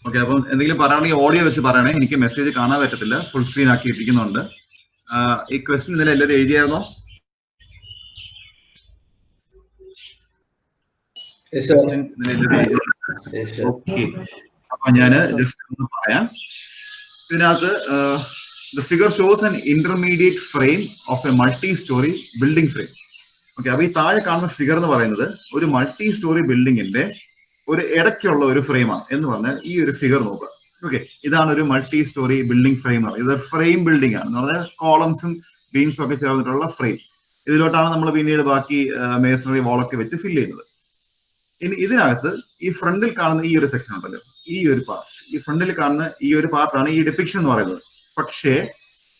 Okay, അപ്പം എന്തെങ്കിലും പറയുകയാണെങ്കിൽ ഓഡിയോ വെച്ച് പറയണേ. എനിക്ക് മെസ്സേജ് കാണാൻ പറ്റത്തില്ല, ഫുൾ സ്ക്രീൻ ആക്കി ഇരിക്കുന്നുണ്ട്. ഈ ക്വസ്റ്റ്യൻ ഇന്നലെ എല്ലാവരും എഴുതിയായിരുന്നോ? ഓക്കെ, അപ്പൊ ഞാന് ജസ്റ്റ് ഒന്ന് പറയാം. ഇതിനകത്ത് the figure shows an intermediate frame of a multi-story building frame. Okay, അപ്പൊ ഈ താഴെ കാണുന്ന ഫിഗർ എന്ന് പറയുന്നത് ഒരു മൾട്ടി സ്റ്റോറി ബിൽഡിങ്ങിന്റെ ഒരു ഇടയ്ക്കുള്ള ഒരു ഫ്രെയിമാണ് എന്ന് പറഞ്ഞാൽ ഈ ഒരു ഫിഗർ നോക്കുക. ഓക്കെ, ഇതാണ് ഒരു മൾട്ടി സ്റ്റോറി ബിൽഡിംഗ് ഫ്രെയിം. ഇത് ഫ്രെയിം ബിൽഡിംഗ് ആണ് എന്ന് പറഞ്ഞാൽ കോളംസും ബീംസും ഒക്കെ ചേർന്നിട്ടുള്ള ഫ്രെയിം. ഇതിലോട്ടാണ് നമ്മൾ പിന്നീട് ബാക്കി മേസണറി വാളൊക്കെ വെച്ച് ഫില്ല് ചെയ്യുന്നത്. ഇനി ഇതിനകത്ത് ഈ ഫ്രണ്ടിൽ കാണുന്ന ഈ ഒരു സെക്ഷൻ ഉണ്ടല്ലോ, ഈ ഒരു പാർട്ട്, ഈ ഫ്രണ്ടിൽ കാണുന്ന ഈ ഒരു പാർട്ടാണ് ഈ ഡിപ്പിക്ഷൻ എന്ന് പറയുന്നത്. പക്ഷേ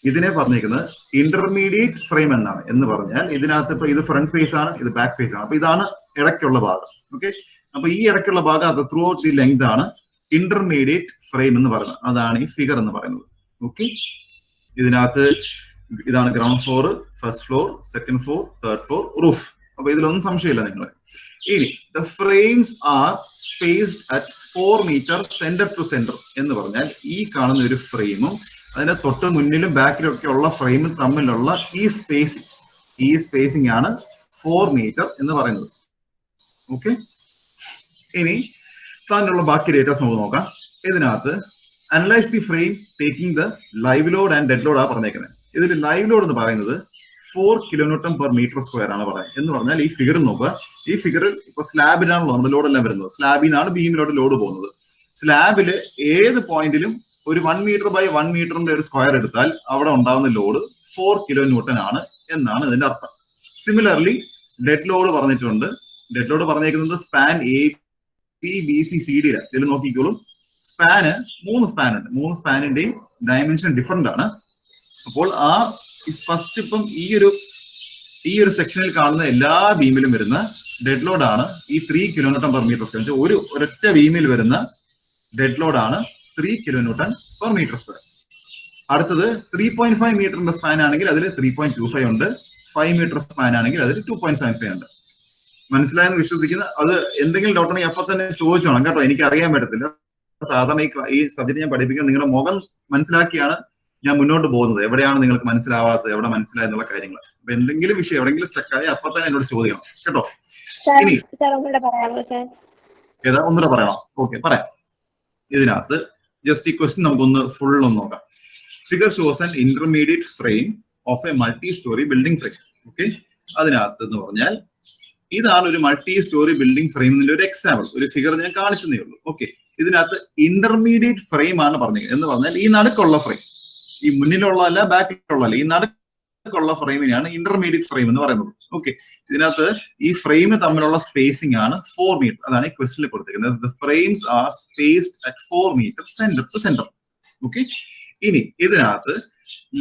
ഇതിനെ പറഞ്ഞിരിക്കുന്നത് ഇന്റർമീഡിയറ്റ് ഫ്രെയിം എന്നാണ്. എന്ന് പറഞ്ഞാൽ ഇതിനകത്ത് ഇപ്പൊ ഇത് ഫ്രണ്ട് ഫേസ് ആണ്, ഇത് ബാക്ക് ഫേസ് ആണ്. അപ്പൊ ഇതാണ് ഇടയ്ക്കുള്ള ഭാഗം. ഓക്കെ, അപ്പൊ ഈ ഇടയ്ക്കുള്ള ഭാഗം അത് ത്രൂ ഔട്ട് ദി ലെങ്ത് ആണ് ഇന്റർമീഡിയറ്റ് ഫ്രെയിം എന്ന് പറയുന്നത്. അതാണ് ഈ ഫിഗർ എന്ന് പറയുന്നത്. ഓക്കെ, ഇതിനകത്ത് ഇതാണ് ground floor, first floor, second floor, third floor, roof. അപ്പൊ ഇതിലൊന്നും സംശയമില്ല നിങ്ങൾ. ഇനി the frames are spaced at 4 meter centre to centre എന്ന് പറഞ്ഞാൽ ഈ കാണുന്ന ഒരു ഫ്രെയിമും അതിന്റെ തൊട്ട് മുന്നിലും ബാക്കിലും ഒക്കെ ഉള്ള ഫ്രെയിമും തമ്മിലുള്ള ഈ സ്പേസിംഗ് ആണ് 4 meter എന്ന് പറയുന്നത്. ഓക്കെ, ഇനി താനുള്ള ബാക്കി ഡേറ്റാസ് നമുക്ക് നോക്കാം. ഇതിനകത്ത് analyse the frame taking the live load and dead load ആ പറഞ്ഞേക്കുന്നത്. ഇതിൽ ലൈവ് ലോഡ് എന്ന് പറയുന്നത് 4 kN/m² ആണ് പറയുന്നത്. എന്ന് പറഞ്ഞാൽ ഈ ഫിഗർ നോക്കുക. ഈ ഫിഗറിൽ ഇപ്പൊ സ്ലാബിലാണല്ലോ നമ്മുടെ ലോഡ് എല്ലാം വരുന്നത്. സ്ലാബിൽ നിന്നാണ് ബീമിലോട്ട് ലോഡ് പോകുന്നത്. സ്ലാബില് ഏത് പോയിന്റിലും ഒരു 1 meter by 1 meter ഒരു സ്ക്വയർ എടുത്താൽ അവിടെ ഉണ്ടാകുന്ന ലോഡ് 4 kN ആണ് എന്നാണ് ഇതിന്റെ അർത്ഥം. സിമിലർലി ഡെഡ് ലോഡ് പറഞ്ഞിട്ടുണ്ട്. ഡെഡ് ലോഡ് പറഞ്ഞേക്കുന്നത് സ്പാൻ ABCD. ഇതിൽ നോക്കിക്കോളും, സ്പാന് 3 സ്പാൻ ഉണ്ട്. 3 സ്പാനിന്റെയും ഡയമെൻഷൻ ഡിഫറെന്റ് ആണ്. അപ്പോൾ ആ ഫസ്റ്റ് ഇപ്പം ഈ ഒരു സെക്ഷനിൽ കാണുന്ന എല്ലാ ബീമിലും വരുന്ന ഡെഡ് ലോഡ് ആണ് ഈ 3 kN/m². ഒരൊറ്റ ബീമിൽ വരുന്ന ഡെഡ് ലോഡ് ആണ് 3 kN/m². അടുത്തത് 3.5 മീറ്ററിന്റെ സ്പാൻ ആണെങ്കിൽ അതിൽ 3.25 ഉണ്ട്. 5 meter സ്പാൻ ആണെങ്കിൽ അതിൽ 2.75 ഉണ്ട്. മനസ്സിലായെന്ന് വിശ്വസിക്കുന്ന. അത് എന്തെങ്കിലും ഡൗട്ട് ഉണ്ടെങ്കിൽ അപ്പൊ തന്നെ ചോദിച്ചോണം കേട്ടോ, എനിക്ക് അറിയാൻ പറ്റത്തില്ല. സാധാരണ ഈ സബ്ജക്ട് ഞാൻ പഠിപ്പിക്കുന്നത് നിങ്ങളുടെ മുഖം മനസ്സിലാക്കിയാണ് ഞാൻ മുന്നോട്ട് പോകുന്നത്. എവിടെയാണ് നിങ്ങൾക്ക് മനസ്സിലാവാത്തത്, എവിടെ മനസ്സിലായെന്നുള്ള കാര്യങ്ങൾ. അപ്പൊ എന്തെങ്കിലും വിഷയം എവിടെയെങ്കിലും സ്റ്റക്കായി അപ്പൊ തന്നെ എന്നോട് ചോദിക്കണം കേട്ടോ. ഇനി ഏതാ ഒന്നുകൂടെ പറയണോ? ഓക്കെ, പറയാം. ഇതിനകത്ത് ജസ്റ്റ് ഈ ക്വസ്റ്റ്യൻ നമുക്കൊന്ന് ഫുൾ ഒന്ന് നോക്കാം. Figure shows an intermediate frame of A multi story building frame. Okay, അതിനകത്ത് എന്ന് പറഞ്ഞാൽ ഇതാണ് ഒരു മൾട്ടി സ്റ്റോറി ബിൽഡിംഗ് ഫ്രെയിമിന്റെ ഒരു എക്സാമ്പിൾ, ഒരു ഫിഗർ ഞാൻ കാണിച്ചതേ ഉള്ളൂ. ഓക്കെ, ഇതിനകത്ത് ഇന്റർമീഡിയറ്റ് ഫ്രെയിം ആണ് പറഞ്ഞത്. എന്ന് പറഞ്ഞാൽ ഈ നടുക്കുള്ള ഫ്രെയിം, ഈ മുന്നിലുള്ളതല്ല ബാക്കിലുള്ളതല്ല, ഈ നടുക്കുള്ള ഫ്രെയിമിനാണ് ഇന്റർമീഡിയറ്റ് ഫ്രെയിം എന്ന് പറയുന്നത്. ഓക്കെ, ഇതിനകത്ത് ഈ ഫ്രെയിം തമ്മിലുള്ള സ്പേസിംഗ് ആണ് 4 meter. അതാണ് ഈ ക്വസ്റ്റ്യനിൽ കൊടുത്തിരിക്കുന്നത്. The frames are spaced at 4 meter centre to centre. Okay, ഇനി ഇതിനകത്ത്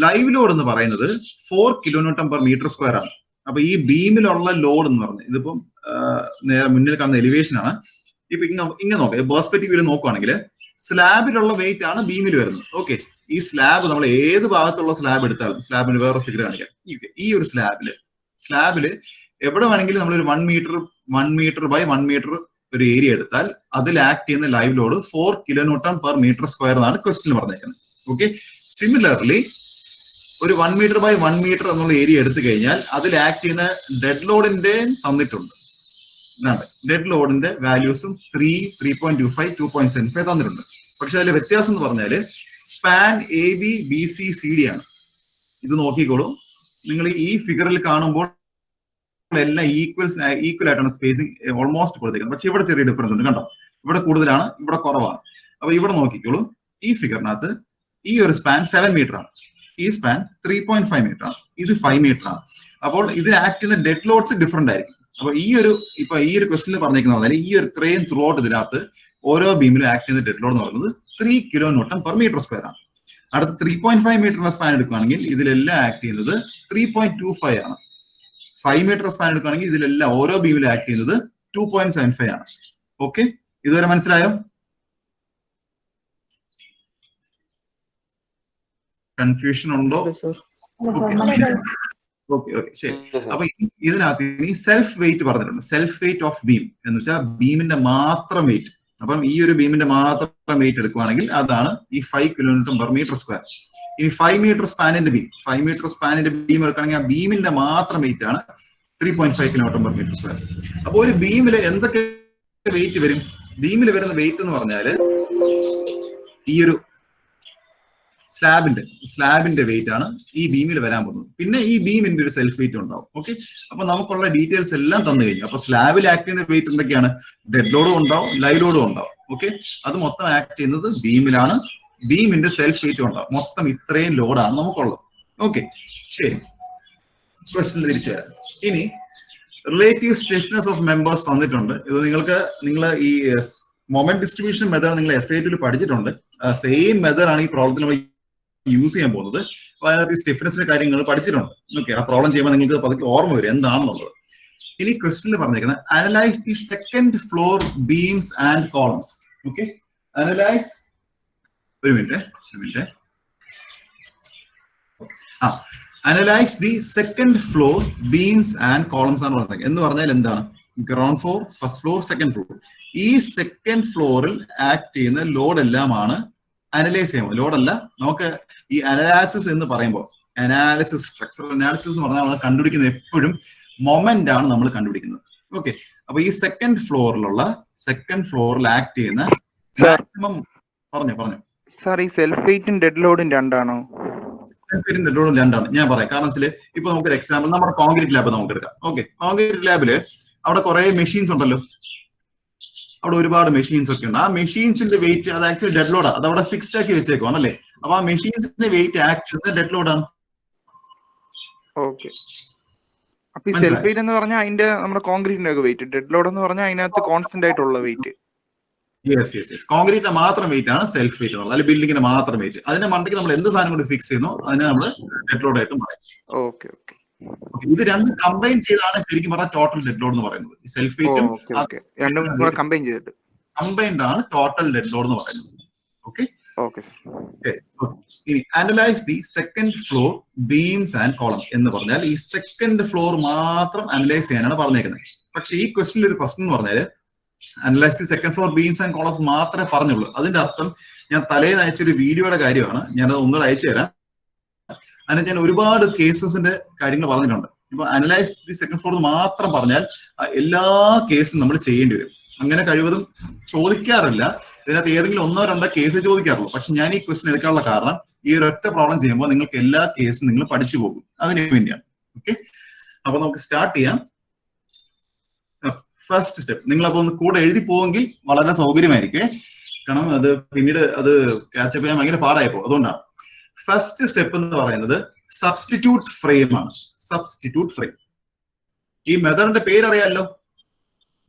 ലൈവ് ലോഡ് എന്ന് പറയുന്നത് 4 kN/m² ആണ്. അപ്പൊ ഈ ബീമിലുള്ള ലോഡ് എന്ന് പറഞ്ഞത് ഇതിപ്പം നേരെ മുന്നിൽ കാണുന്ന എലിവേഷൻ ആണ്. ഇപ്പൊ ഇങ്ങനെ നോക്കാം, പെർസ്പെക്റ്റീവിൽ നോക്കുവാണെങ്കിൽ സ്ലാബിലുള്ള വെയിറ്റ് ആണ് ബീമിൽ വരുന്നത്. ഓക്കെ, ഈ സ്ലാബ് നമ്മൾ ഏത് ഭാഗത്തുള്ള സ്ലാബ് എടുത്താലും, സ്ലാബിന് വേറെ ഫിഗർ കാണിക്കാം. ഈ ഒരു സ്ലാബില് എവിടെ വേണമെങ്കിലും നമ്മളൊരു 1 meter by 1 meter ഒരു ഏരിയ എടുത്താൽ അതിൽ ആക്ട് ചെയ്യുന്ന ലൈവ് ലോഡ് 4 kN/m² എന്നാണ് ക്വസ്റ്റ്യൻ പറഞ്ഞേക്കുന്നത്. ഓക്കെ, സിമിലർലി ഒരു 1 meter by 1 meter എന്നുള്ള ഏരിയ എടുത്തു കഴിഞ്ഞാൽ അതിൽ ആക്ട് ചെയ്യുന്ന ഡെഡ് ലോഡിന്റെ തന്നിട്ടുണ്ട്. ഡെഡ് ലോഡിന്റെ വാല്യൂസും 3, 3.25, 2.75 തന്നിട്ടുണ്ട്. പക്ഷെ അതിലെ വ്യത്യാസം എന്ന് പറഞ്ഞാല് സ്പാൻ ABCD ആണ്. ഇത് നോക്കിക്കോളൂ, നിങ്ങൾ ഈ ഫിഗറിൽ കാണുമ്പോൾ എല്ലാം ഈക്വൽ ആയിട്ടാണ് സ്പേസിംഗ് ഓൾമോസ്റ്റ് കൊടുത്തേക്കുന്നത്. പക്ഷെ ഇവിടെ ചെറിയ ഡിഫറൻസ് ഉണ്ട് കണ്ടോ. ഇവിടെ കൂടുതലാണ്, ഇവിടെ കുറവാണ്. അപ്പൊ ഇവിടെ നോക്കിക്കോളൂ, ഈ ഫിഗറിനകത്ത് ഈ ഒരു സ്പാൻ 7 meter ആണ്, ഈ സ്പാൻ 3.5 meter ആണ്, ഇത് 5 meter ആണ്. അപ്പോൾ ഇതിൽ ആക്ട് ചെയ്യുന്ന ഡെഡ് ലോഡ്സ് ഡിഫറെന്റ് ആയിരിക്കും. അപ്പൊ ഈ ഒരു ക്വസ്റ്റ്യനിൽ പറഞ്ഞേക്കുന്ന ഈ ഒരു ഇത്രയും ത്രൂ ഔട്ട് ഇതിനകത്ത് ഓരോ ബീമിലും ആക്ട് ചെയ്യുന്ന ഡെഡ് ലോഡ് എന്ന് പറയുന്നത് 3 kN/m² ആണ്. അടുത്ത 3.5 meter സ്പാൻ എടുക്കുകയാണെങ്കിൽ ഇതിലെല്ലാം ആക്ട് ചെയ്യുന്നത് 3.25 ആണ്. 5 meter സ്പാൻ എടുക്കുകയാണെങ്കിൽ ഇതിലെല്ലാം ഓരോ ബീമിലും ആക്ട് ചെയ്യുന്നത് 2.75 ആണ്. ഓക്കെ, ഇതുവരെ മനസ്സിലായോ? കൺഫ്യൂഷൻ ഉണ്ടോ? ഓക്കെ, ശരി. അപ്പൊ ഇതിനകത്ത് ഇനി സെൽഫ് വെയിറ്റ് പറഞ്ഞിട്ടുണ്ട്. സെൽഫ് വെയിറ്റ് ഓഫ് ബീം എന്ന് വെച്ചാൽ ബീമിന്റെ മാത്രം വെയിറ്റ്. അപ്പം ഈ ഒരു ബീമിന്റെ മാത്രം വെയിറ്റ് എടുക്കുവാണെങ്കിൽ അതാണ് ഈ 5 kN/m². ഇനി 5 മീറ്റർ സ്പാനിന്റെ ബീം, 5 മീറ്റർ സ്പാനിന്റെ ബീം എടുക്കുകയാണെങ്കിൽ ആ ബീമിന്റെ മാത്രം വെയിറ്റ് ആണ് 3.5 kN/m². അപ്പൊ ഒരു ബീമിൽ എന്തൊക്കെ വെയിറ്റ് വരും? ബീമിൽ വരുന്ന വെയിറ്റ് എന്ന് പറഞ്ഞാൽ ഈ ഒരു സ്ലാബിന്റെ വെയിറ്റ് ആണ് ഈ ബീമിൽ വരാൻ പോകുന്നത്. പിന്നെ ഈ ബീമിന്റെ ഒരു സെൽഫ് വെയിറ്റ് ഉണ്ടാവും. ഓക്കെ, അപ്പൊ നമുക്കുള്ള ഡീറ്റെയിൽസ് എല്ലാം തന്നു കഴിഞ്ഞു. അപ്പൊ സ്ലാബിൽ ആക്ട് ചെയ്യുന്ന വെയിറ്റ് എന്തൊക്കെയാണ്? ഡെഡ് ലോഡും ഉണ്ടാവും, ലൈവ് ലോഡും ഉണ്ടാവും. ഓക്കെ, അത് മൊത്തം ആക്ട് ചെയ്യുന്നത് ബീമിലാണ്. ബീമിന്റെ സെൽഫ് വെയിറ്റ് ഉണ്ടാവും. മൊത്തം ഇത്രയും ലോഡാണ് നമുക്കുള്ളത്. ഓക്കെ, ശരി, ക്വസ്റ്റ്യൻ തിരിച്ചു വരാം. ഇനി റിലേറ്റീവ് സ്റ്റിഫ്നെസ് ഓഫ് മെമ്പേഴ്സ് തന്നിട്ടുണ്ട്. ഇത് നിങ്ങൾ ഈ മൊമെന്റ് ഡിസ്ട്രിബ്യൂഷൻ മെത്തേഡ് നിങ്ങൾ SI2 പഠിച്ചിട്ടുണ്ട്. സെയിം മെത്തേഡ് ആണ് ഈ പ്രോബ്ലത്തിൽ നമ്മൾ യൂസ് ചെയ്യാൻ പോകുന്നത്. അപ്പൊ അതിനകത്ത് ഈ സ്റ്റിഫ്നെസിന്റെ കാര്യം നിങ്ങൾ പഠിച്ചിട്ടുണ്ട്. ഓക്കെ, ആ പ്രോബ്ലം ചെയ്യുമ്പോൾ നിങ്ങൾക്ക് പതുക്കെ ഓർമ്മ വരും എന്താണെന്നുള്ളത്. ഇനി ക്വസ്റ്റ്യനിൽ പറഞ്ഞിരിക്കുന്നത് analyse the second floor beams and columns. Okay, analyse ഒരു minute analyse the second floor beams and columns ആണ് പറഞ്ഞത്. എന്ന് പറഞ്ഞാൽ എന്താണ്? Ground floor, first floor, second floor. ഈ സെക്കൻഡ് ഫ്ലോറിൽ ആക്ട് ചെയ്യുന്ന ലോഡ് എല്ലാമാണ് അനലൈസ് ചെയ്യുന്നത്. ലോഡല്ല, നമുക്ക് ഈ അനാലിസിസ് എന്ന് പറയുമ്പോൾ അനാലിസിസ്, സ്ട്രക്ചറൽ അനാലിസിസ് എന്ന് പറഞ്ഞാൽ നമ്മൾ കണ്ടുപിടിക്കുന്നത് എപ്പോഴും മൊമെന്റ് ആണ് നമ്മൾ കണ്ടുപിടിക്കുന്നത്. ഓക്കെ, അപ്പൊ ഈ സെക്കൻഡ് ഫ്ലോറിൽ ആക്ട് ചെയ്യുന്ന മാക്സിമം പറഞ്ഞു സാർ, ഈ സെൽഫ് വെയിറ്റും ഡെഡ് ലോഡും രണ്ടാണോ? ഡെഡ് ലോഡും രണ്ടാണ്. ഞാൻ പറയാം. കാരണം ഇപ്പൊ നമുക്കൊരു എക്സാമ്പിൾ നമ്മുടെ കോൺക്രീറ്റ് ലാബ് നമുക്ക് എടുക്കാം. ഓക്കെ, കോൺക്രീറ്റ് ലാബില് അവിടെ കുറെ മെഷീൻസ് ഉണ്ടല്ലോ. അവിടെ ഒരുപാട് മെഷീൻസ് ഒക്കെ ഉണ്ട്. ആ മെഷീൻസിന്റെ വെയിറ്റ് അത് ആക്ച്വലി ഡെഡ് ലോഡാണ്. അത് അവിടെ ഫിക്സ്ഡ് ആക്കി വെച്ചേക്കുവാണ് അല്ലേ. അപ്പൊ ആ മെഷീൻസിന്റെ വെയിറ്റ് ആക്ച്വലി ഡെഡ് ലോഡാണ്. ഓക്കെ, അപ്പൊ ഈ സെൽഫ് വെയിറ്റ് എന്ന് പറഞ്ഞാൽ അതിന്റെ നമ്മുടെ കോൺക്രീറ്റിന്റെ ഒക്കെ വെയിറ്റ്, ഡെഡ് ലോഡ് എന്ന് പറഞ്ഞാൽ അതിനകത്ത് കോൺസ്റ്റന്റ് ആയിട്ടുള്ള വെയിറ്റ്. യെസ്, കോൺക്രീറ്റിന്റെ മാത്രം വെയിറ്റ് ആണ് സെൽഫ് വെയിറ്റ് എന്നുള്ളത്. അല്ലെങ്കിൽ ബിൽഡിങ്ങിന്റെ മാത്രം വെയിറ്റ്. അതിന്റെ മണ്ടയ്ക്ക് നമ്മൾ എന്ത് സാധനം കൊണ്ട് ഫിക്സ് ചെയ്യുന്നു അതിനെ നമ്മൾ ഡെഡ് ലോഡ് ആയിട്ടും പറയും. ഓക്കെ, ഇത് രണ്ടും കമ്പൈൻ ചെയ്താണ് ശരിക്കും പറഞ്ഞാൽ ടോട്ടൽ ഡെഡ് ലോഡ് എന്ന് പറയുന്നത്. സെൽഫ് വെയിറ്റും രണ്ടും കൂടെ കമ്പൈൻ ചെയ്തിട്ട് കമ്പൈൻഡ് ആണ് ടോട്ടൽ ഡെഡ് ലോഡ് എന്ന് പറയുന്നത്. ഓക്കെ, ഇനി analyse the second floor beams and columns എന്ന് പറഞ്ഞാൽ ഈ സെക്കൻഡ് ഫ്ലോർ മാത്രം അനലൈസ് ചെയ്യാനാണ് പറഞ്ഞേക്കുന്നത്. പക്ഷെ ഈ ക്വസ്റ്റ്യനിൽ ഒരു പ്രശ്നം എന്ന് പറഞ്ഞാൽ analyse the second floor beams and columns മാത്രമേ പറഞ്ഞുള്ളൂ. അതിന്റെ അർത്ഥം ഞാൻ തലേന്ന് അയച്ചൊരു വീഡിയോയുടെ കാര്യമാണ്. ഞാനത് ഒന്നുകൂടെ അയച്ചു തരാം. അതിന് ഞാൻ ഒരുപാട് കേസസിന്റെ കാര്യങ്ങൾ പറഞ്ഞിട്ടുണ്ട്. ഇപ്പൊ അനലൈസ് ദി സെക്കൻഡ് ഫ്ലോർ മാത്രം പറഞ്ഞാൽ എല്ലാ കേസും നമ്മൾ ചെയ്യേണ്ടി വരും. അങ്ങനെ കഴിവതും ചോദിക്കാറില്ല. ഇതിനകത്ത് ഏതെങ്കിലും 1-2 കേസ് ചോദിക്കാറുള്ളൂ. പക്ഷെ ഞാൻ ഈ ക്വസ്റ്റ്യൻ എടുക്കാനുള്ള കാരണം ഈ ഒരു ഒറ്റ പ്രോബ്ലം ചെയ്യുമ്പോൾ നിങ്ങൾക്ക് എല്ലാ കേസും നിങ്ങൾ പഠിച്ചു പോകും. അതിന് വേണ്ടിയാണ്. ഓക്കെ, അപ്പൊ നമുക്ക് സ്റ്റാർട്ട് ചെയ്യാം. ഫസ്റ്റ് സ്റ്റെപ്പ് നിങ്ങളപ്പോ ഒന്ന് കൂടെ എഴുതി പോവെങ്കിൽ വളരെ സൗകര്യമായിരിക്കും. കാരണം അത് പിന്നീട് അത് ക്യാച്ചപ്പ് ചെയ്യാൻ ഭയങ്കര പാടായിപ്പോ. അതുകൊണ്ടാണ് ഫസ്റ്റ് സ്റ്റെപ്പ് എന്ന് പറയുന്നത് സബ്സ്റ്റിറ്റ്യൂട്ട് ഫ്രെയിം ആണ്. Substitute frame. ഈ മെത്തേഡിന്റെ പേര് അറിയാമല്ലോ.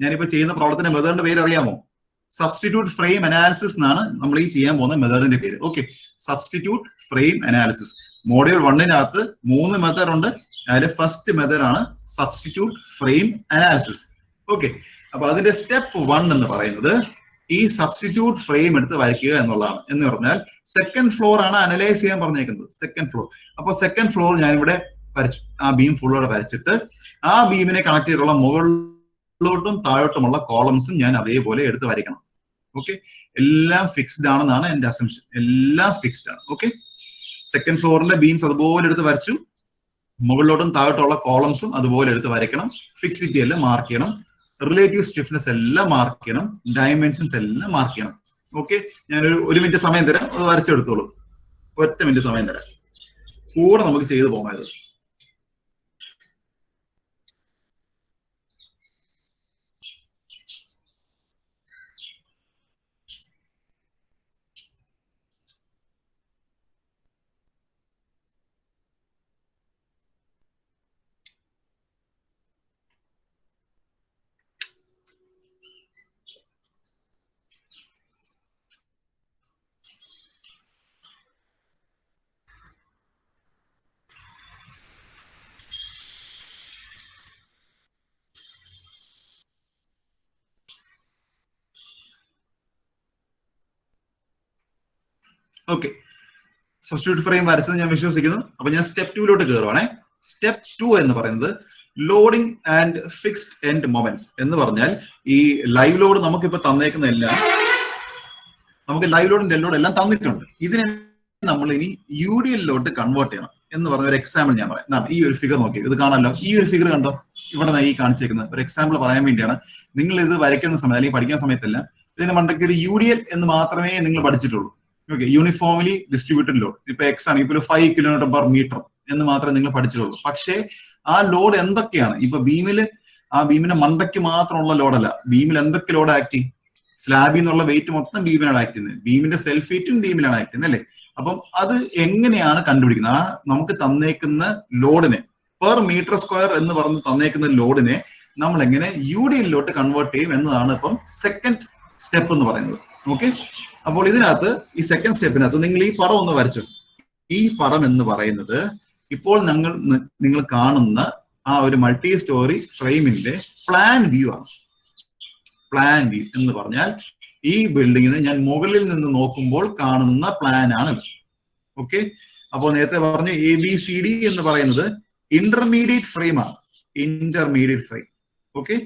ഞാനിപ്പോ ചെയ്യുന്ന പ്രോബ്ലത്തിന്റെ മെത്തേഡിന്റെ പേര് അറിയാമോ? സബ്സ്റ്റിറ്റ്യൂട്ട് ഫ്രെയിം അനാലിസിസ് എന്നാണ് നമ്മൾ ഈ ചെയ്യാൻ പോകുന്ന മെത്തേഡിന്റെ പേര്. Okay, substitute frame analysis. Module 1-നകത്ത് 3 മെത്തേഡ് ഉണ്ട്. അതിലെ ഫസ്റ്റ് മെത്തേഡ് ആണ് സബ്സ്റ്റിറ്റ്യൂട്ട് ഫ്രെയിം അനാലിസിസ്. ഓക്കെ, അപ്പൊ അതിന്റെ സ്റ്റെപ്പ് 1 എന്ന് പറയുന്നത് ഈ സബ്സ്റ്റിറ്റ്യൂട്ട് ഫ്രെയിം എടുത്ത് വരയ്ക്കുക എന്നുള്ളതാണ്. എന്ന് പറഞ്ഞാൽ സെക്കൻഡ് ഫ്ലോർ ആണ് അനലൈസ് ചെയ്യാൻ പറഞ്ഞേക്കുന്നത്. Second floor. അപ്പൊ സെക്കൻഡ് ഫ്ലോർ ഞാനിവിടെ വരച്ചു. ആ ബീം ഫുള്ളോടെ വരച്ചിട്ട് ആ ബീമിനെ കണക്ട് ചെയ്തിട്ടുള്ള മുകളിലോട്ടും താഴോട്ടുമുള്ള കോളംസും ഞാൻ അതേപോലെ എടുത്ത് വരയ്ക്കണം. ഓക്കെ, എല്ലാം ഫിക്സ്ഡ് ആണെന്നാണ് എന്റെ അസംഷൻ. എല്ലാം ഫിക്സ്ഡ് ആണ്. ഓക്കെ, സെക്കൻഡ് ഫ്ലോറിന്റെ ബീംസ് അതുപോലെ എടുത്ത് വരച്ചു. മുകളിലോട്ടും താഴോട്ടുള്ള കോളംസും അതുപോലെ എടുത്ത് വരയ്ക്കണം. ഫിക്സിറ്റി എല്ലാം മാർക്ക് ചെയ്യണം. റിലേറ്റീവ് സ്റ്റിഫ്നെസ് എല്ലാം മാർക്ക് ചെയ്യണം. ഡയമെൻഷൻസ് എല്ലാം മാർക്ക് ചെയ്യണം. ഓക്കെ, ഞാനൊരു 1 മിനിറ്റ് സമയം തരാം. അത് വരച്ചെടുത്തോളൂ. 1 മിനിറ്റ് സമയം തരാം. കൂടെ നമുക്ക് ചെയ്തു പോകാം. ഓക്കെ, സബ്സ്റ്റിറ്റ്യൂട്ട് ഫ്രെയിം വരച്ചത് ഞാൻ വിശ്വസിക്കുന്നു. അപ്പൊ ഞാൻ സ്റ്റെപ്പ് 2-ലോട്ട് കയറുവാണേ. സ്റ്റെപ്പ് 2 എന്ന് പറയുന്നത് loading and fixed end moments എന്ന് പറഞ്ഞാൽ ഈ ലൈവ് ലോഡ് നമുക്കിപ്പോ തന്നേക്കുന്ന എല്ലാം നമുക്ക് ലൈവ് ലോഡും ഡെഡ് ലോഡും എല്ലാം തന്നിട്ടുണ്ട്. ഇതിനെ നമ്മൾ ഇനി UDL-ലോട്ട് കൺവേർട്ട് ചെയ്യണം എന്ന് പറഞ്ഞ ഒരു എക്സാമ്പിൾ ഞാൻ പറയാം. ഈ ഒരു ഫിഗർ നോക്കി, ഇത് കാണാമല്ലോ. ഈ ഒരു ഫിഗർ കണ്ടോ, ഇവിടെ ഈ കാണിച്ചേക്കുന്നത് ഒരു എക്സാമ്പിൾ പറയാൻ വേണ്ടിയാണ്. നിങ്ങൾ ഇത് വരയ്ക്കുന്ന സമയത്ത് അല്ലെങ്കിൽ പഠിക്കുന്ന സമയത്തല്ല, ഇതിന് മണ്ടയ്ക്ക് ഒരു UDL എന്ന് മാത്രമേ നിങ്ങൾ പഠിച്ചിട്ടുള്ളൂ. Okay, uniformly distributed load. ഇപ്പൊ X ആണ്, ഇപ്പൊ 5 kN/m എന്ന് മാത്രമേ നിങ്ങൾ പഠിച്ചിട്ടുള്ളൂ. പക്ഷേ ആ ലോഡ് എന്തൊക്കെയാണ്? ഇപ്പൊ ബീമിന്റെ മണ്ടയ്ക്ക് മാത്രമുള്ള ലോഡല്ല, ബീമിൽ എന്തൊക്കെ ലോഡ് ആക്ട് ചെയ്യും? സ്ലാബിൽ നിന്നുള്ള വെയിറ്റ് മൊത്തം ബീമിലാണ് ആക്ട് ചെയ്യുന്നത്, ബീമിന്റെ സെൽഫ് വെയിറ്റും ബീമിലാണ് ആക്ട് ചെയ്യുന്നത് അല്ലേ? അപ്പം അത് എങ്ങനെയാണ് കണ്ടുപിടിക്കുന്നത്? നമുക്ക് തന്നേക്കുന്ന ലോഡിനെ പെർ മീറ്റർ സ്ക്വയർ എന്ന് പറഞ്ഞ് തന്നേക്കുന്ന ലോഡിനെ നമ്മൾ എങ്ങനെ UDL-ലോട്ട് കൺവേർട്ട് ചെയ്യും എന്നതാണ് ഇപ്പം സെക്കൻഡ് സ്റ്റെപ്പ് എന്ന് പറയുന്നത്. ഓക്കെ, അപ്പോൾ ഇതിനകത്ത് ഈ സെക്കൻഡ് സ്റ്റെപ്പിനകത്ത് നിങ്ങൾ ഈ പടം ഒന്ന് വരച്ചു. ഈ പടം എന്ന് പറയുന്നത് ഇപ്പോൾ നിങ്ങൾ കാണുന്ന ആ ഒരു മൾട്ടി സ്റ്റോറി ഫ്രെയിമിന്റെ പ്ലാൻ വ്യൂ ആണ്. പ്ലാൻ വ്യൂ എന്ന് പറഞ്ഞാൽ ഈ ബിൽഡിങ്ങിന് ഞാൻ മുകളിൽ നിന്ന് നോക്കുമ്പോൾ കാണുന്ന പ്ലാൻ ആണ്. ഓക്കെ, അപ്പോൾ നേരത്തെ പറഞ്ഞു ABCD എന്ന് പറയുന്നത് ഇന്റർമീഡിയറ്റ് ഫ്രെയിം ആണ്. Intermediate frame. ഓക്കെ,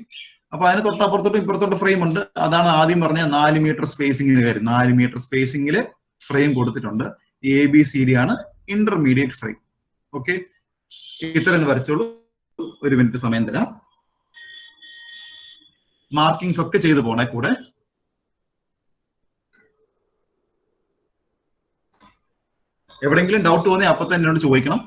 അപ്പൊ അതിന് തൊട്ടപ്പുറത്തോട്ട് ഇപ്പുറത്തോട്ട് ഫ്രെയിം ഉണ്ട്. അതാണ് ആദ്യം പറഞ്ഞ 4 മീറ്റർ സ്പേസിംഗിന് കാര്യം. 4 മീറ്റർ സ്പേസിംഗില് ഫ്രെയിം കൊടുത്തിട്ടുണ്ട്. ABCD ആണ് ഇന്റർമീഡിയറ്റ് ഫ്രെയിം. ഓക്കെ, ഇത്രയും വരച്ചോളൂ. ഒരു മിനിറ്റ് സമയം തരാം. മാർക്കിങ്സ് ഒക്കെ ചെയ്തു പോണേ കൂടെ. എവിടെയെങ്കിലും ഡൗട്ട് തോന്നിയാൽ അപ്പൊ തന്നെ എന്നോട് ചോദിക്കണം.